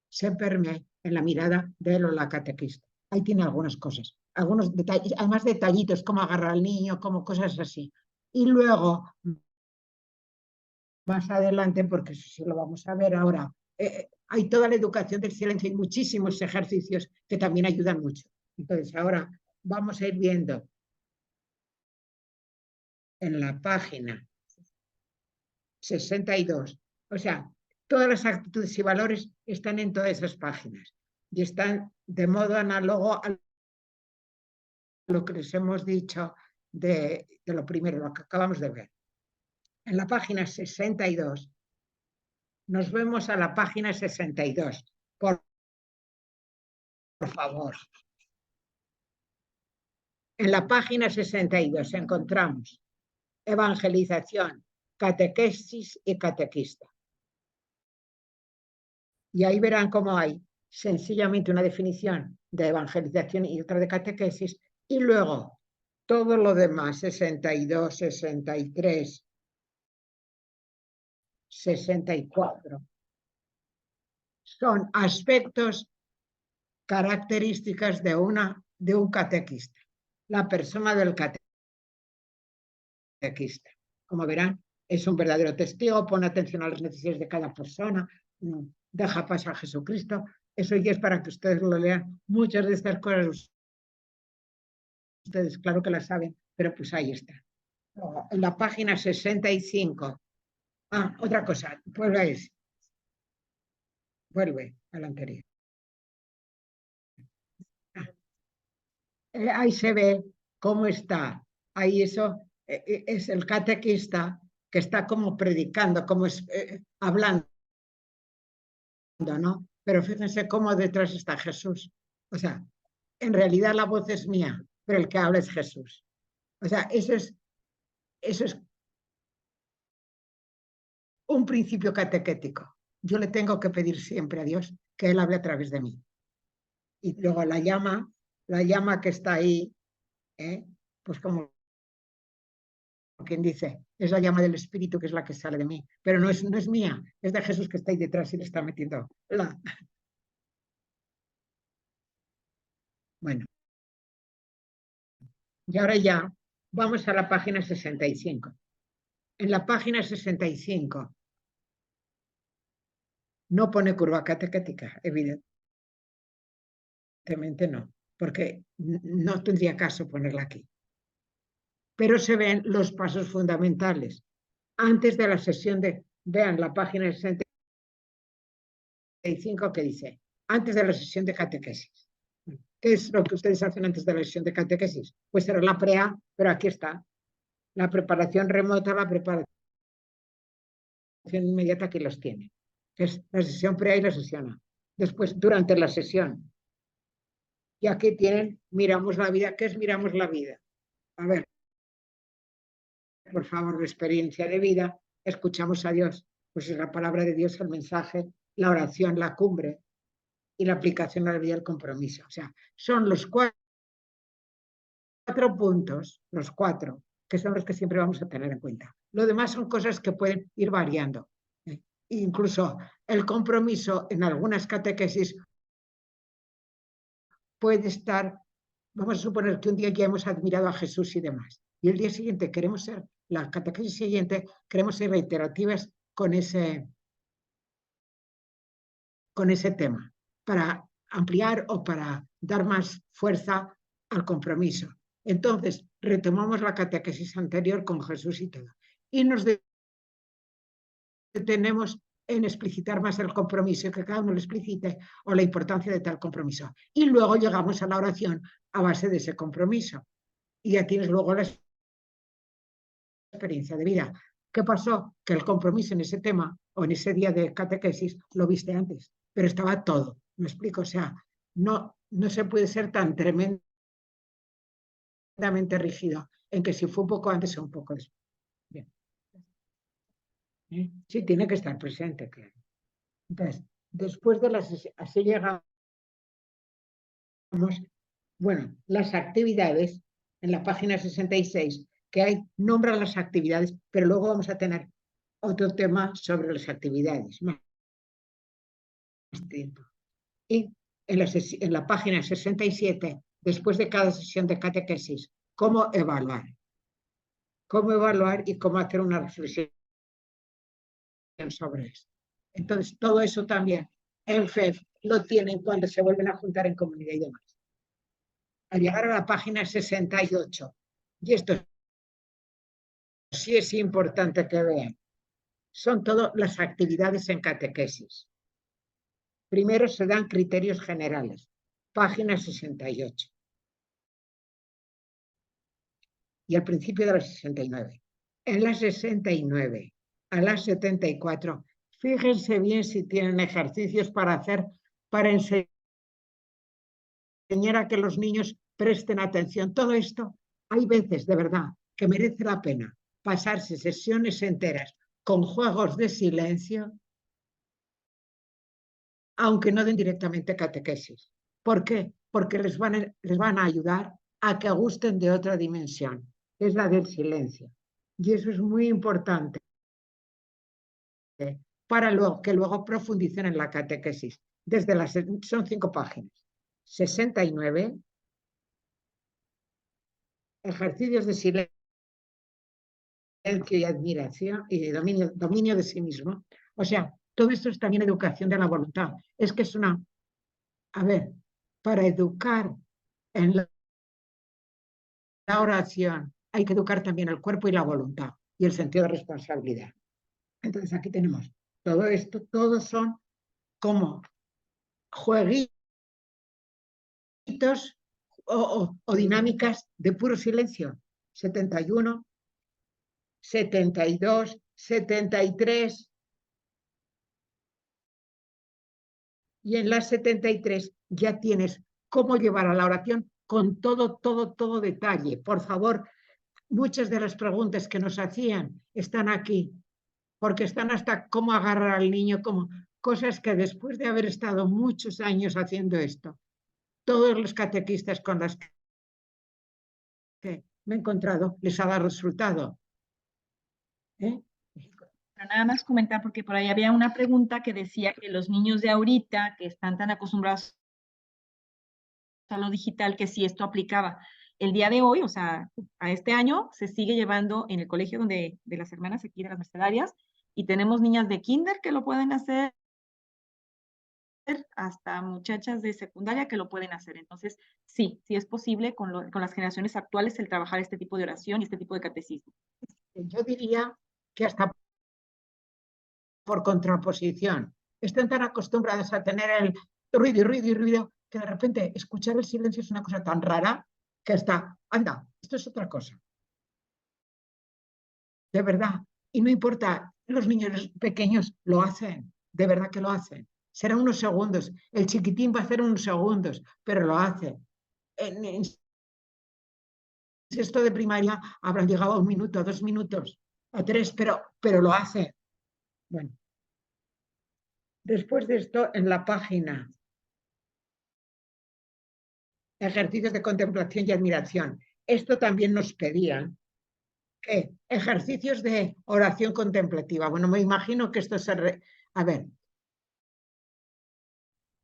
se permee en la mirada de él o la catequista. Ahí tiene algunas cosas, algunos detalles, además detallitos, cómo agarrar al niño, como cosas así. Y luego, más adelante, porque eso sí lo vamos a ver ahora, hay toda la educación del silencio y muchísimos ejercicios que también ayudan mucho. Entonces, ahora vamos a ir viendo en la página 62. O sea, todas las actitudes y valores están en todas esas páginas y están de modo análogo a lo que les hemos dicho de lo primero, lo que acabamos de ver. En la página 62, nos vemos a la página 62. Por favor. En la página 62 encontramos evangelización, catequesis y catequista. Y ahí verán cómo hay sencillamente una definición de evangelización y otra de catequesis, y luego todo lo demás, 62, 63, 64, son aspectos, características de un catequista, la persona del catequista. Como verán, es un verdadero testigo, pone atención a las necesidades de cada persona, deja paso a Jesucristo. Eso ya es para que ustedes lo lean. Muchas de estas cosas ustedes claro que las saben, pero pues ahí está. En la página 65. Otra cosa, vuelve a la anterior. Ahí se ve cómo está. Ahí eso es el catequista que está como predicando, como hablando, ¿no? Pero fíjense cómo detrás está Jesús. O sea, en realidad la voz es mía, pero el que habla es Jesús. O sea, eso es un principio catequético. Yo le tengo que pedir siempre a Dios que Él hable a través de mí. Y luego la llama que está ahí, pues como quien dice, es la llama del Espíritu que es la que sale de mí, pero no es mía, es de Jesús que está ahí detrás y le está metiendo la... Bueno, y ahora ya vamos a la página 65. En la página 65 no pone curva catequética, evidentemente no, porque no tendría caso ponerla aquí. Pero se ven los pasos fundamentales. Antes de la sesión vean la página 65 que dice, antes de la sesión de catequesis. ¿Qué es lo que ustedes hacen antes de la sesión de catequesis? Pues era la pre-A, pero aquí está. La preparación remota, la preparación inmediata, aquí los tiene. Es la sesión pre-A y la sesión A. Después, durante la sesión. Y aquí tienen, miramos la vida. ¿Qué es miramos la vida? A ver, por favor, la experiencia de vida, escuchamos a Dios. Pues es la palabra de Dios, el mensaje, la oración, la cumbre y la aplicación a la vida del compromiso. O sea, son los cuatro puntos, los cuatro, que son los que siempre vamos a tener en cuenta. Lo demás son cosas que pueden ir variando. Incluso el compromiso en algunas catequesis puede estar, vamos a suponer que un día ya hemos admirado a Jesús y demás, y el día siguiente queremos ser, la catequesis siguiente, queremos ser reiterativas con ese tema, para ampliar o para dar más fuerza al compromiso. Entonces, retomamos la catequesis anterior con Jesús y todo. Y nos detenemos en explicitar más el compromiso, que cada uno lo explicite, o la importancia de tal compromiso. Y luego llegamos a la oración a base de ese compromiso. Y ya tienes luego la experiencia de vida. ¿Qué pasó? Que el compromiso en ese tema o en ese día de catequesis lo viste antes, pero estaba todo. ¿Me explico? O sea, no se puede ser tan tremendamente rígido en que si fue un poco antes o un poco después. Bien. Sí, tiene que estar presente, claro. Entonces, después de así llegamos, bueno, las actividades, en la página 66, que hay, nombran las actividades, pero luego vamos a tener otro tema sobre las actividades. Más tiempo. Y en la página 67, después de cada sesión de catequesis, cómo evaluar y cómo hacer una reflexión sobre esto. Entonces, todo eso también el FEF lo tienen cuando se vuelven a juntar en comunidad y demás. al llegar a la página 68, y esto sí es importante que vean, son todas las actividades en catequesis. Primero se dan criterios generales, página 68. Y al principio de la 69. En la 69 a la 74, fíjense bien si tienen ejercicios para hacer, para enseñar a que los niños presten atención. Todo esto, hay veces de verdad que merece la pena pasarse sesiones enteras con juegos de silencio, aunque no den directamente catequesis. ¿Por qué? Porque les van a ayudar a que gusten de otra dimensión, es la del silencio. Y eso es muy importante para que luego profundicen en la catequesis. Son 5 páginas. 69, ejercicios de silencio y admiración y de dominio de sí mismo. O sea, todo esto es también educación de la voluntad. Es que es para educar en la oración hay que educar también el cuerpo y la voluntad y el sentido de responsabilidad. Entonces aquí tenemos todo esto, todos son como jueguitos o dinámicas de puro silencio. 71, 72, 73. Y en las 73 ya tienes cómo llevar a la oración con todo detalle. Por favor, muchas de las preguntas que nos hacían están aquí, porque están hasta cómo agarrar al niño, como cosas que después de haber estado muchos años haciendo esto, todos los catequistas con los que me he encontrado les ha dado resultado. Pero nada más comentar, porque por ahí había una pregunta que decía que los niños de ahorita, que están tan acostumbrados a lo digital, que si esto aplicaba. El día de hoy, o sea, a este año, se sigue llevando en el colegio de las hermanas aquí de las Mercedarias, y tenemos niñas de kinder que lo pueden hacer, hasta muchachas de secundaria que lo pueden hacer. Entonces, sí es posible con las generaciones actuales el trabajar este tipo de oración y este tipo de catecismo. Yo diría que hasta por contraposición, están tan acostumbradas a tener el ruido, que de repente escuchar el silencio es una cosa tan rara que anda, esto es otra cosa. De verdad. Y no importa, los niños pequeños lo hacen, de verdad que lo hacen. Serán unos segundos, el chiquitín va a hacer unos segundos, pero lo hace. En sexto de primaria habrán llegado a 1 minuto, a 2 minutos, a 3, pero lo hace. Bueno. Después de esto, en la página ejercicios de contemplación y admiración, esto también nos pedían ejercicios de oración contemplativa. Bueno, me imagino que esto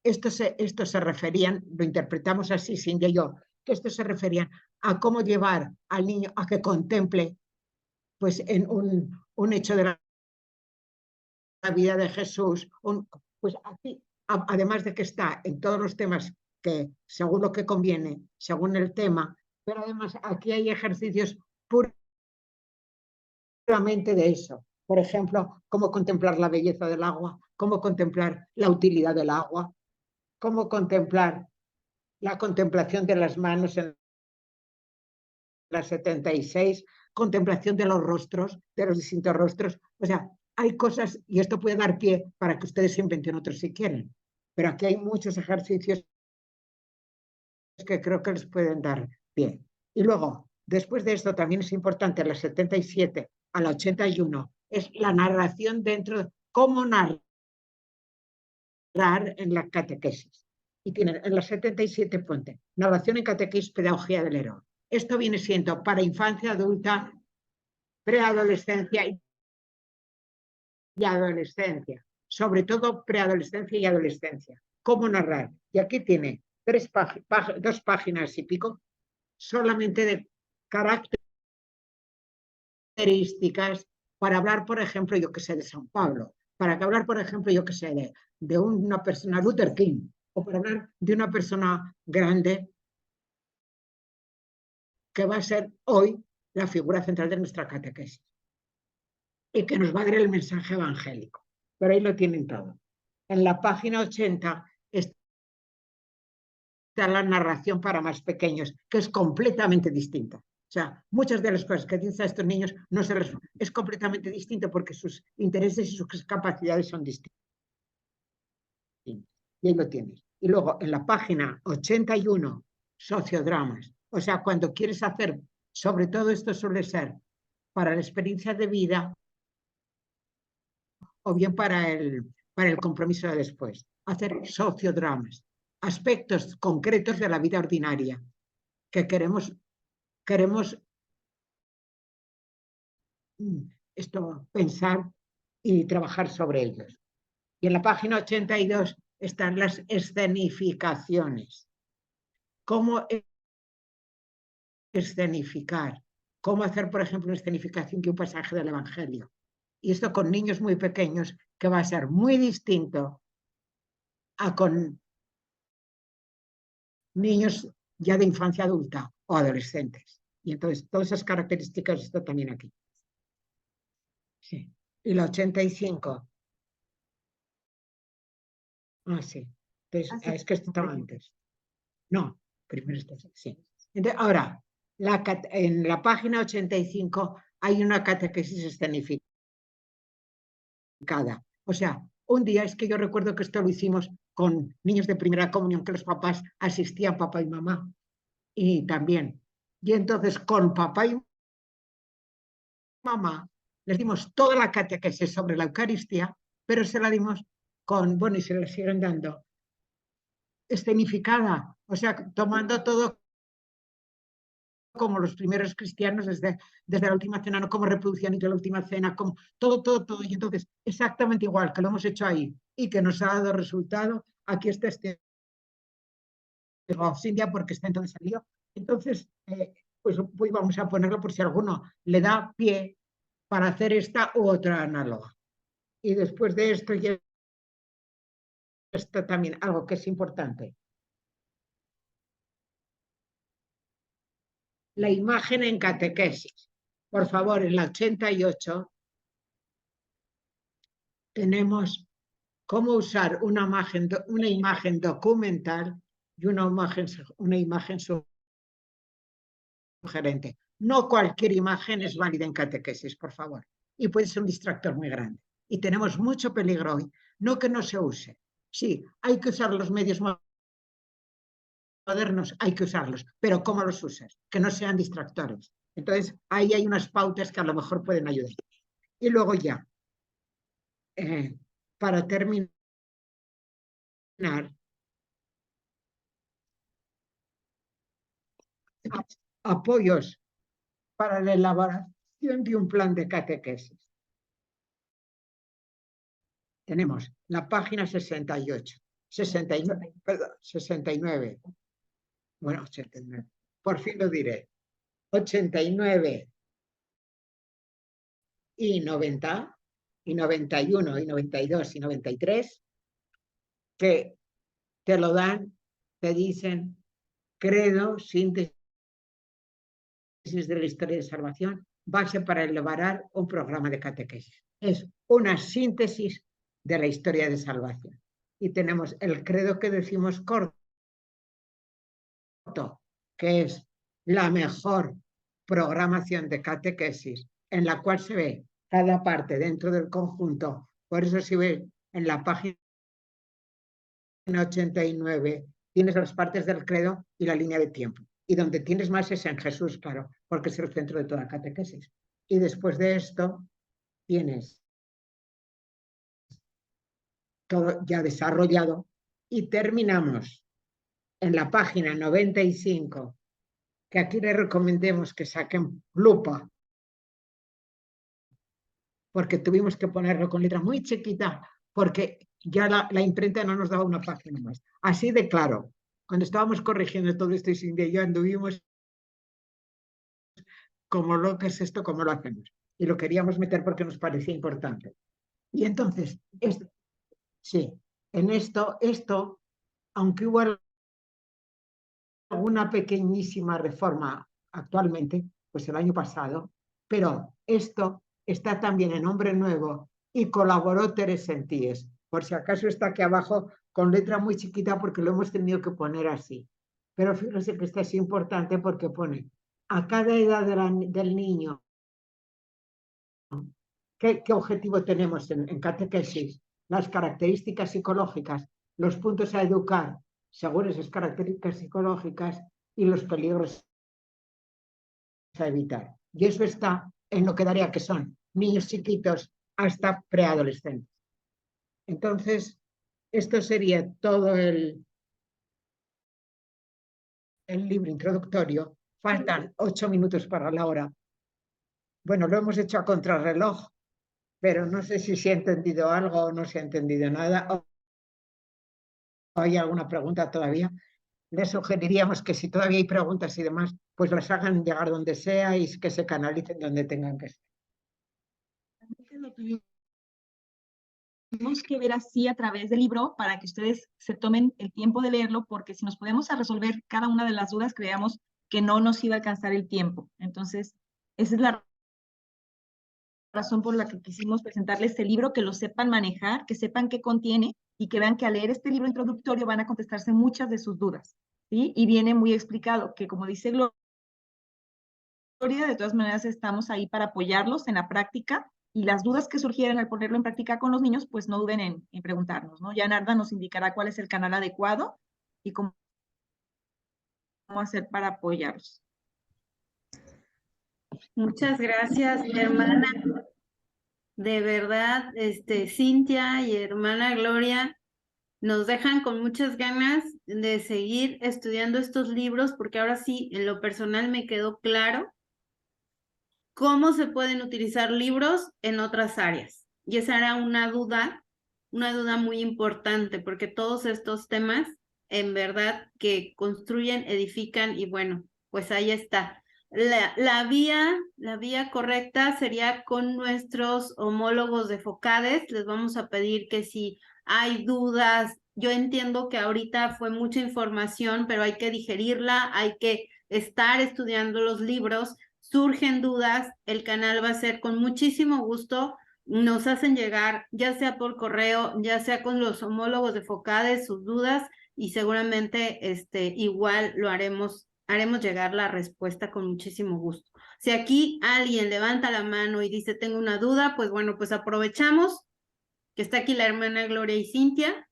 esto se referían, lo interpretamos así, sin yo, que esto se referían a cómo llevar al niño a que contemple pues en un hecho de la vida de Jesús, pues aquí, además de que está en todos los temas que según lo que conviene, según el tema, pero además aquí hay ejercicios puramente de eso. Por ejemplo, cómo contemplar la belleza del agua, cómo contemplar la utilidad del agua, cómo contemplar la contemplación de las manos en la 76, contemplación de los rostros, de los distintos rostros. O sea, hay cosas, y esto puede dar pie para que ustedes inventen otros si quieren, pero aquí hay muchos ejercicios que creo que les pueden dar pie. Y luego, después de esto, también es importante, la 77 a la 81, es la narración dentro de cómo narrar en la catequesis. Y tienen en la 77, ponte, narración en catequesis, pedagogía del héroe. Esto viene siendo para infancia, adulta, preadolescencia y adolescencia. Sobre todo preadolescencia y adolescencia. Cómo narrar. Y aquí tiene 2 páginas y pico solamente de características para hablar, por ejemplo, yo que sé, de San Pablo, para hablar, por ejemplo, yo que sé, de una persona, Luther King, o para hablar de una persona grande que va a ser hoy la figura central de nuestra catequesis y que nos va a dar el mensaje evangélico. Pero ahí lo tienen todo. En la página 80 está la narración para más pequeños, que es completamente distinta. O sea, muchas de las cosas que dicen estos niños no se les... es completamente distinto porque sus intereses y sus capacidades son distintas. Y ahí lo tienes. Y luego en la página 81, sociodramas. O sea, cuando quieres hacer, sobre todo esto suele ser para la experiencia de vida o bien para el compromiso de después. Hacer sociodramas, aspectos concretos de la vida ordinaria que queremos esto pensar y trabajar sobre ellos. Y en la página 82 están las escenificaciones. ¿Cómo escenificar? ¿Cómo hacer, por ejemplo, una escenificación que un pasaje del Evangelio? Y esto con niños muy pequeños, que va a ser muy distinto a con niños ya de infancia adulta o adolescentes. Y entonces todas esas características están también aquí. Sí. Y la 85. Ah, sí. Entonces, es que esto estaba antes. No, primero esto, sí. Entonces, ahora, en la página 85 hay una catequesis escenificada. O sea, un día es que yo recuerdo que esto lo hicimos con niños de primera comunión, que los papás asistían, papá y mamá, y también. Y entonces con papá y mamá les dimos toda la catequesis sobre la Eucaristía, pero se la dimos con, bueno, y se la siguen dando, escenificada, o sea, tomando todo como los primeros cristianos desde la última cena, no como reproducción de la última cena, como todo. Y entonces, exactamente igual que lo hemos hecho ahí y que nos ha dado resultado, aquí está este India porque está entonces salido. Entonces, pues vamos a ponerlo por si alguno le da pie para hacer esta u otra análoga. Y después de esto, ya está también algo que es importante. La imagen en catequesis. Por favor, en la 88 tenemos cómo usar una imagen documental y una imagen sugerente. No cualquier imagen es válida en catequesis, por favor. Y puede ser un distractor muy grande. Y tenemos mucho peligro hoy. No que no se use. Sí, hay que usar los medios modernos, hay que usarlos, pero ¿cómo los usas? Que no sean distractores. Entonces, ahí hay unas pautas que a lo mejor pueden ayudar. Y luego ya, para terminar, apoyos para la elaboración de un plan de catequesis. Tenemos la página 69. Bueno, 89. Por fin lo diré. 89 y 90 y 91 y 92 y 93 que te lo dan, te dicen credo, síntesis de la historia de salvación, base para elaborar un programa de catequesis. Es una síntesis de la historia de salvación. Y tenemos el credo que decimos corto, que es la mejor programación de catequesis en la cual se ve cada parte dentro del conjunto. Por eso si ves en la página 89 tienes las partes del credo y la línea de tiempo. Y donde tienes más es en Jesús, claro, porque es el centro de toda catequesis. Y después de esto tienes todo ya desarrollado y terminamos en la página 95, que aquí les recomendemos que saquen lupa, porque tuvimos que ponerlo con letra muy chiquita, porque ya la imprenta no nos daba una página más. Así de claro, cuando estábamos corrigiendo todo esto y sin de ello anduvimos como lo que es esto, cómo lo hacemos. Y lo queríamos meter porque nos parecía importante. Y entonces, sí, en esto, aunque hubo alguna pequeñísima reforma actualmente, pues el año pasado, pero esto está también en Hombre Nuevo y colaboró Teresa Sentíes. Por si acaso está aquí abajo con letra muy chiquita porque lo hemos tenido que poner así. Pero fíjense que esto es importante porque pone a cada edad del niño ¿qué objetivo tenemos en catequesis? Las características psicológicas, los puntos a educar según esas características psicológicas y los peligros a evitar. Y eso está en lo que daría que son niños chiquitos hasta preadolescentes. Entonces, esto sería todo el libro introductorio. Faltan 8 minutos para la hora. Bueno, lo hemos hecho a contrarreloj, pero no sé si se ha entendido algo o no se ha entendido nada. ¿O hay alguna pregunta todavía? Les sugeriríamos que si todavía hay preguntas y demás, pues las hagan llegar donde sea y que se canalicen donde tengan que estar. Lo tuvimos que ver así a través del libro para que ustedes se tomen el tiempo de leerlo, porque si nos podemos a resolver cada una de las dudas, creíamos que no nos iba a alcanzar el tiempo. Entonces, esa es la razón por la que quisimos presentarles este libro, que lo sepan manejar, que sepan qué contiene y que vean que al leer este libro introductorio van a contestarse muchas de sus dudas, ¿sí? Y viene muy explicado que, como dice Gloria, de todas maneras estamos ahí para apoyarlos en la práctica, y las dudas que surgieran al ponerlo en práctica con los niños, pues no duden en preguntarnos, ¿no? Ya Narda nos indicará cuál es el canal adecuado y cómo hacer para apoyarlos. Muchas gracias, hermana. De verdad, Cintia y hermana Gloria nos dejan con muchas ganas de seguir estudiando estos libros, porque ahora sí, en lo personal me quedó claro cómo se pueden utilizar libros en otras áreas. Y esa era una duda muy importante, porque todos estos temas, en verdad, que construyen, edifican, y bueno, pues ahí está. La vía correcta sería con nuestros homólogos de FOCADES. Les vamos a pedir que si hay dudas, yo entiendo que ahorita fue mucha información, pero hay que digerirla, hay que estar estudiando los libros. Surgen dudas, el canal va a ser con muchísimo gusto. Nos hacen llegar, ya sea por correo, ya sea con los homólogos de FOCADES, sus dudas, y seguramente igual lo haremos llegar la respuesta con muchísimo gusto. Si aquí alguien levanta la mano y dice tengo una duda, pues bueno, pues aprovechamos que está aquí la hermana Gloria y Cintia.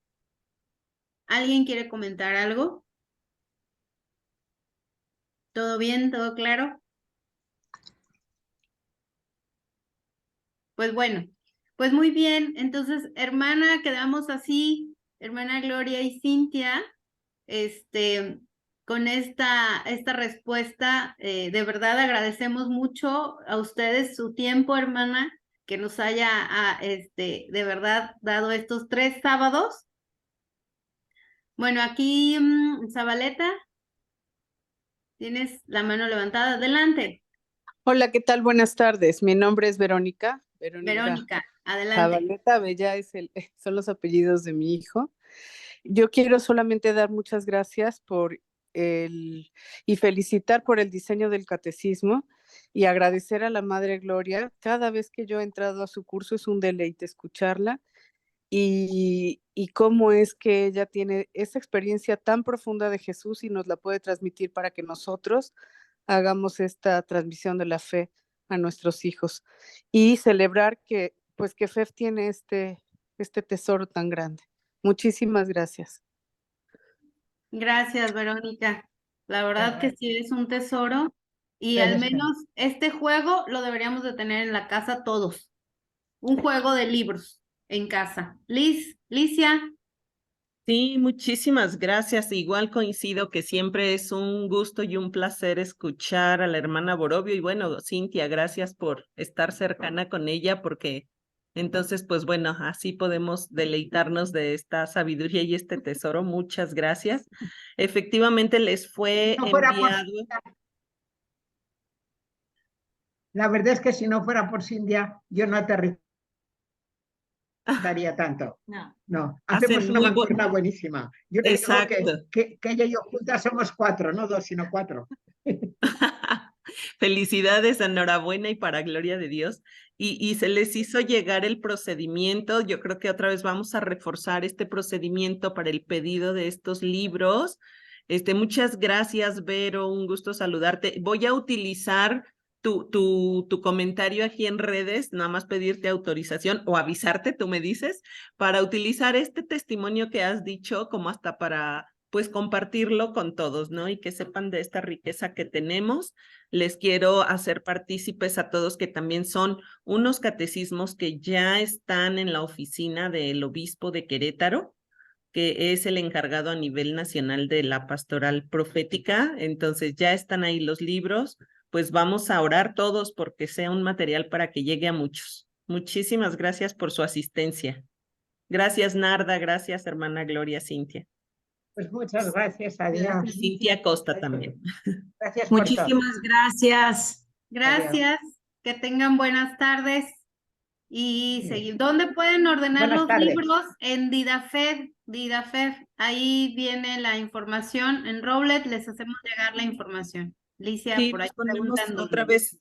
¿Alguien quiere comentar algo? ¿Todo bien? ¿Todo claro? Pues bueno, pues muy bien. Entonces, hermana, quedamos así, hermana Gloria y Cintia, con esta respuesta. De verdad agradecemos mucho a ustedes su tiempo, hermana, que nos haya de verdad dado estos 3 sábados. Bueno, aquí, Zabaleta, tienes la mano levantada. Adelante. Hola, ¿qué tal? Buenas tardes. Mi nombre es Verónica. Verónica, adelante. Zabaleta Bella son los apellidos de mi hijo. Yo quiero solamente dar muchas gracias y felicitar por el diseño del catecismo y agradecer a la Madre Gloria. Cada vez que yo he entrado a su curso es un deleite escucharla y cómo es que ella tiene esa experiencia tan profunda de Jesús y nos la puede transmitir para que nosotros hagamos esta transmisión de la fe a nuestros hijos y celebrar que FEF tiene este tesoro tan grande. Muchísimas gracias. Gracias, Verónica. La verdad que sí es un tesoro, y al menos este juego lo deberíamos de tener en la casa todos. Un juego de libros en casa. Licia. Sí, muchísimas gracias. Igual coincido que siempre es un gusto y un placer escuchar a la hermana Borovio. Y bueno, Cintia, gracias por estar cercana con ella, porque entonces, pues bueno, así podemos deleitarnos de esta sabiduría y este tesoro. Muchas gracias. Efectivamente, les fue enviado. La verdad es que si no fuera por Cintia, yo no aterrizaría tanto. No, hacemos una mancuerna buenísima. Yo te digo que ella y yo juntas somos 4, no 2, sino 4. Felicidades, enhorabuena y para gloria de Dios. Y se les hizo llegar el procedimiento. Yo creo que otra vez vamos a reforzar este procedimiento para el pedido de estos libros. Muchas gracias, Vero, un gusto saludarte. Voy a utilizar tu comentario aquí en redes, nada más pedirte autorización o avisarte, tú me dices, para utilizar este testimonio que has dicho como hasta para pues compartirlo con todos, ¿no? Y que sepan de esta riqueza que tenemos. Les quiero hacer partícipes a todos que también son unos catecismos que ya están en la oficina del obispo de Querétaro, que es el encargado a nivel nacional de la pastoral profética. Entonces ya están ahí los libros, pues vamos a orar todos porque sea un material para que llegue a muchos. Muchísimas gracias por su asistencia. Gracias, Narda, gracias, hermana Gloria, Cintia. Pues muchas gracias a Dios. Cintia Costa también. Gracias por todo. Muchísimas gracias. Gracias, que tengan buenas tardes y Sí. seguir. ¿Dónde pueden ordenar Buenas los tardes. libros? En Didafed, ahí viene la información. En Roblet les hacemos llegar la información. Licia, Sí, por ahí nos ponemos preguntan otra dónde. vez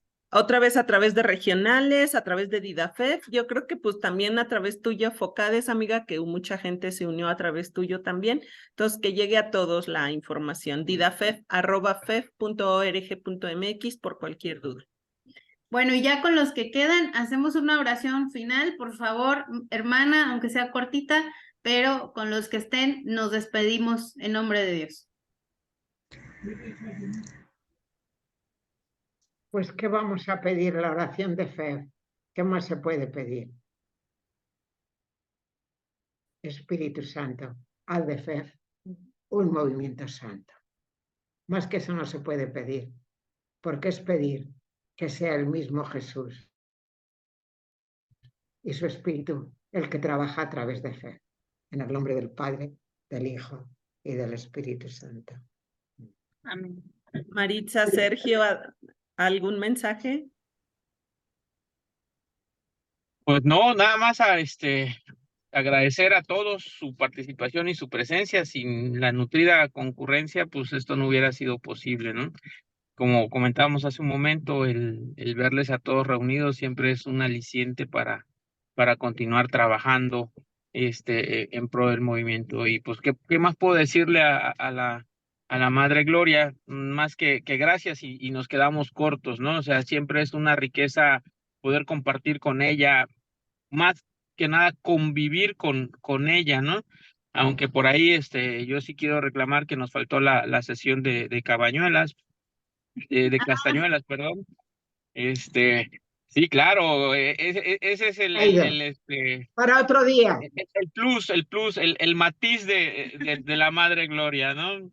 a través de regionales, a través de Didafed. Yo creo que pues también a través tuya, Focades, amiga, que mucha gente se unió a través tuyo también. Entonces, que llegue a todos la información. didafed@fed.org.mx por cualquier duda. Bueno, y ya con los que quedan, hacemos una oración final, por favor, hermana, aunque sea cortita, pero con los que estén, nos despedimos en nombre de Dios. Pues, ¿qué vamos a pedir? La oración de fe. ¿Qué más se puede pedir? Espíritu Santo, haz de fe un movimiento santo. Más que eso no se puede pedir, porque es pedir que sea el mismo Jesús y su Espíritu el que trabaja a través de fe. En el nombre del Padre, del Hijo y del Espíritu Santo. Amén. Maritza, Sergio, ¿algún mensaje? Pues no, nada más agradecer a todos su participación y su presencia. Sin la nutrida concurrencia, pues esto no hubiera sido posible, ¿no? Como comentábamos hace un momento, el verles a todos reunidos siempre es un aliciente para continuar trabajando en pro del movimiento. Y pues, ¿qué más puedo decirle a la Madre Gloria? Más que gracias y nos quedamos cortos, ¿no? O sea, siempre es una riqueza poder compartir con ella, más que nada convivir con ella, ¿no? Aunque por ahí yo sí quiero reclamar que nos faltó la sesión de Cabañuelas, de Castañuelas, perdón. Sí, claro, ese es Para otro día. el matiz de la Madre Gloria, ¿no?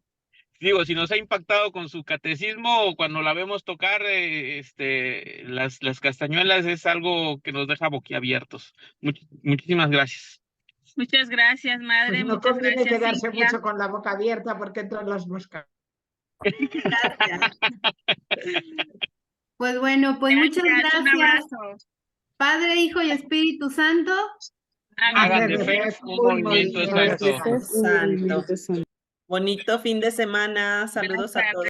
Digo, si nos ha impactado con su catecismo, cuando la vemos tocar las castañuelas, es algo que nos deja boquiabiertos. Muchísimas gracias. Muchas gracias, madre. Pues no muchas conviene gracias, quedarse Cintia. mucho con la boca abierta porque entran las moscas. Gracias. Pues bueno, pues muchas Un gracias. abrazo. Padre, Hijo y Espíritu Santo. Hagan de fe un movimiento santo. Santo. Bonito fin de semana. Saludos a todos.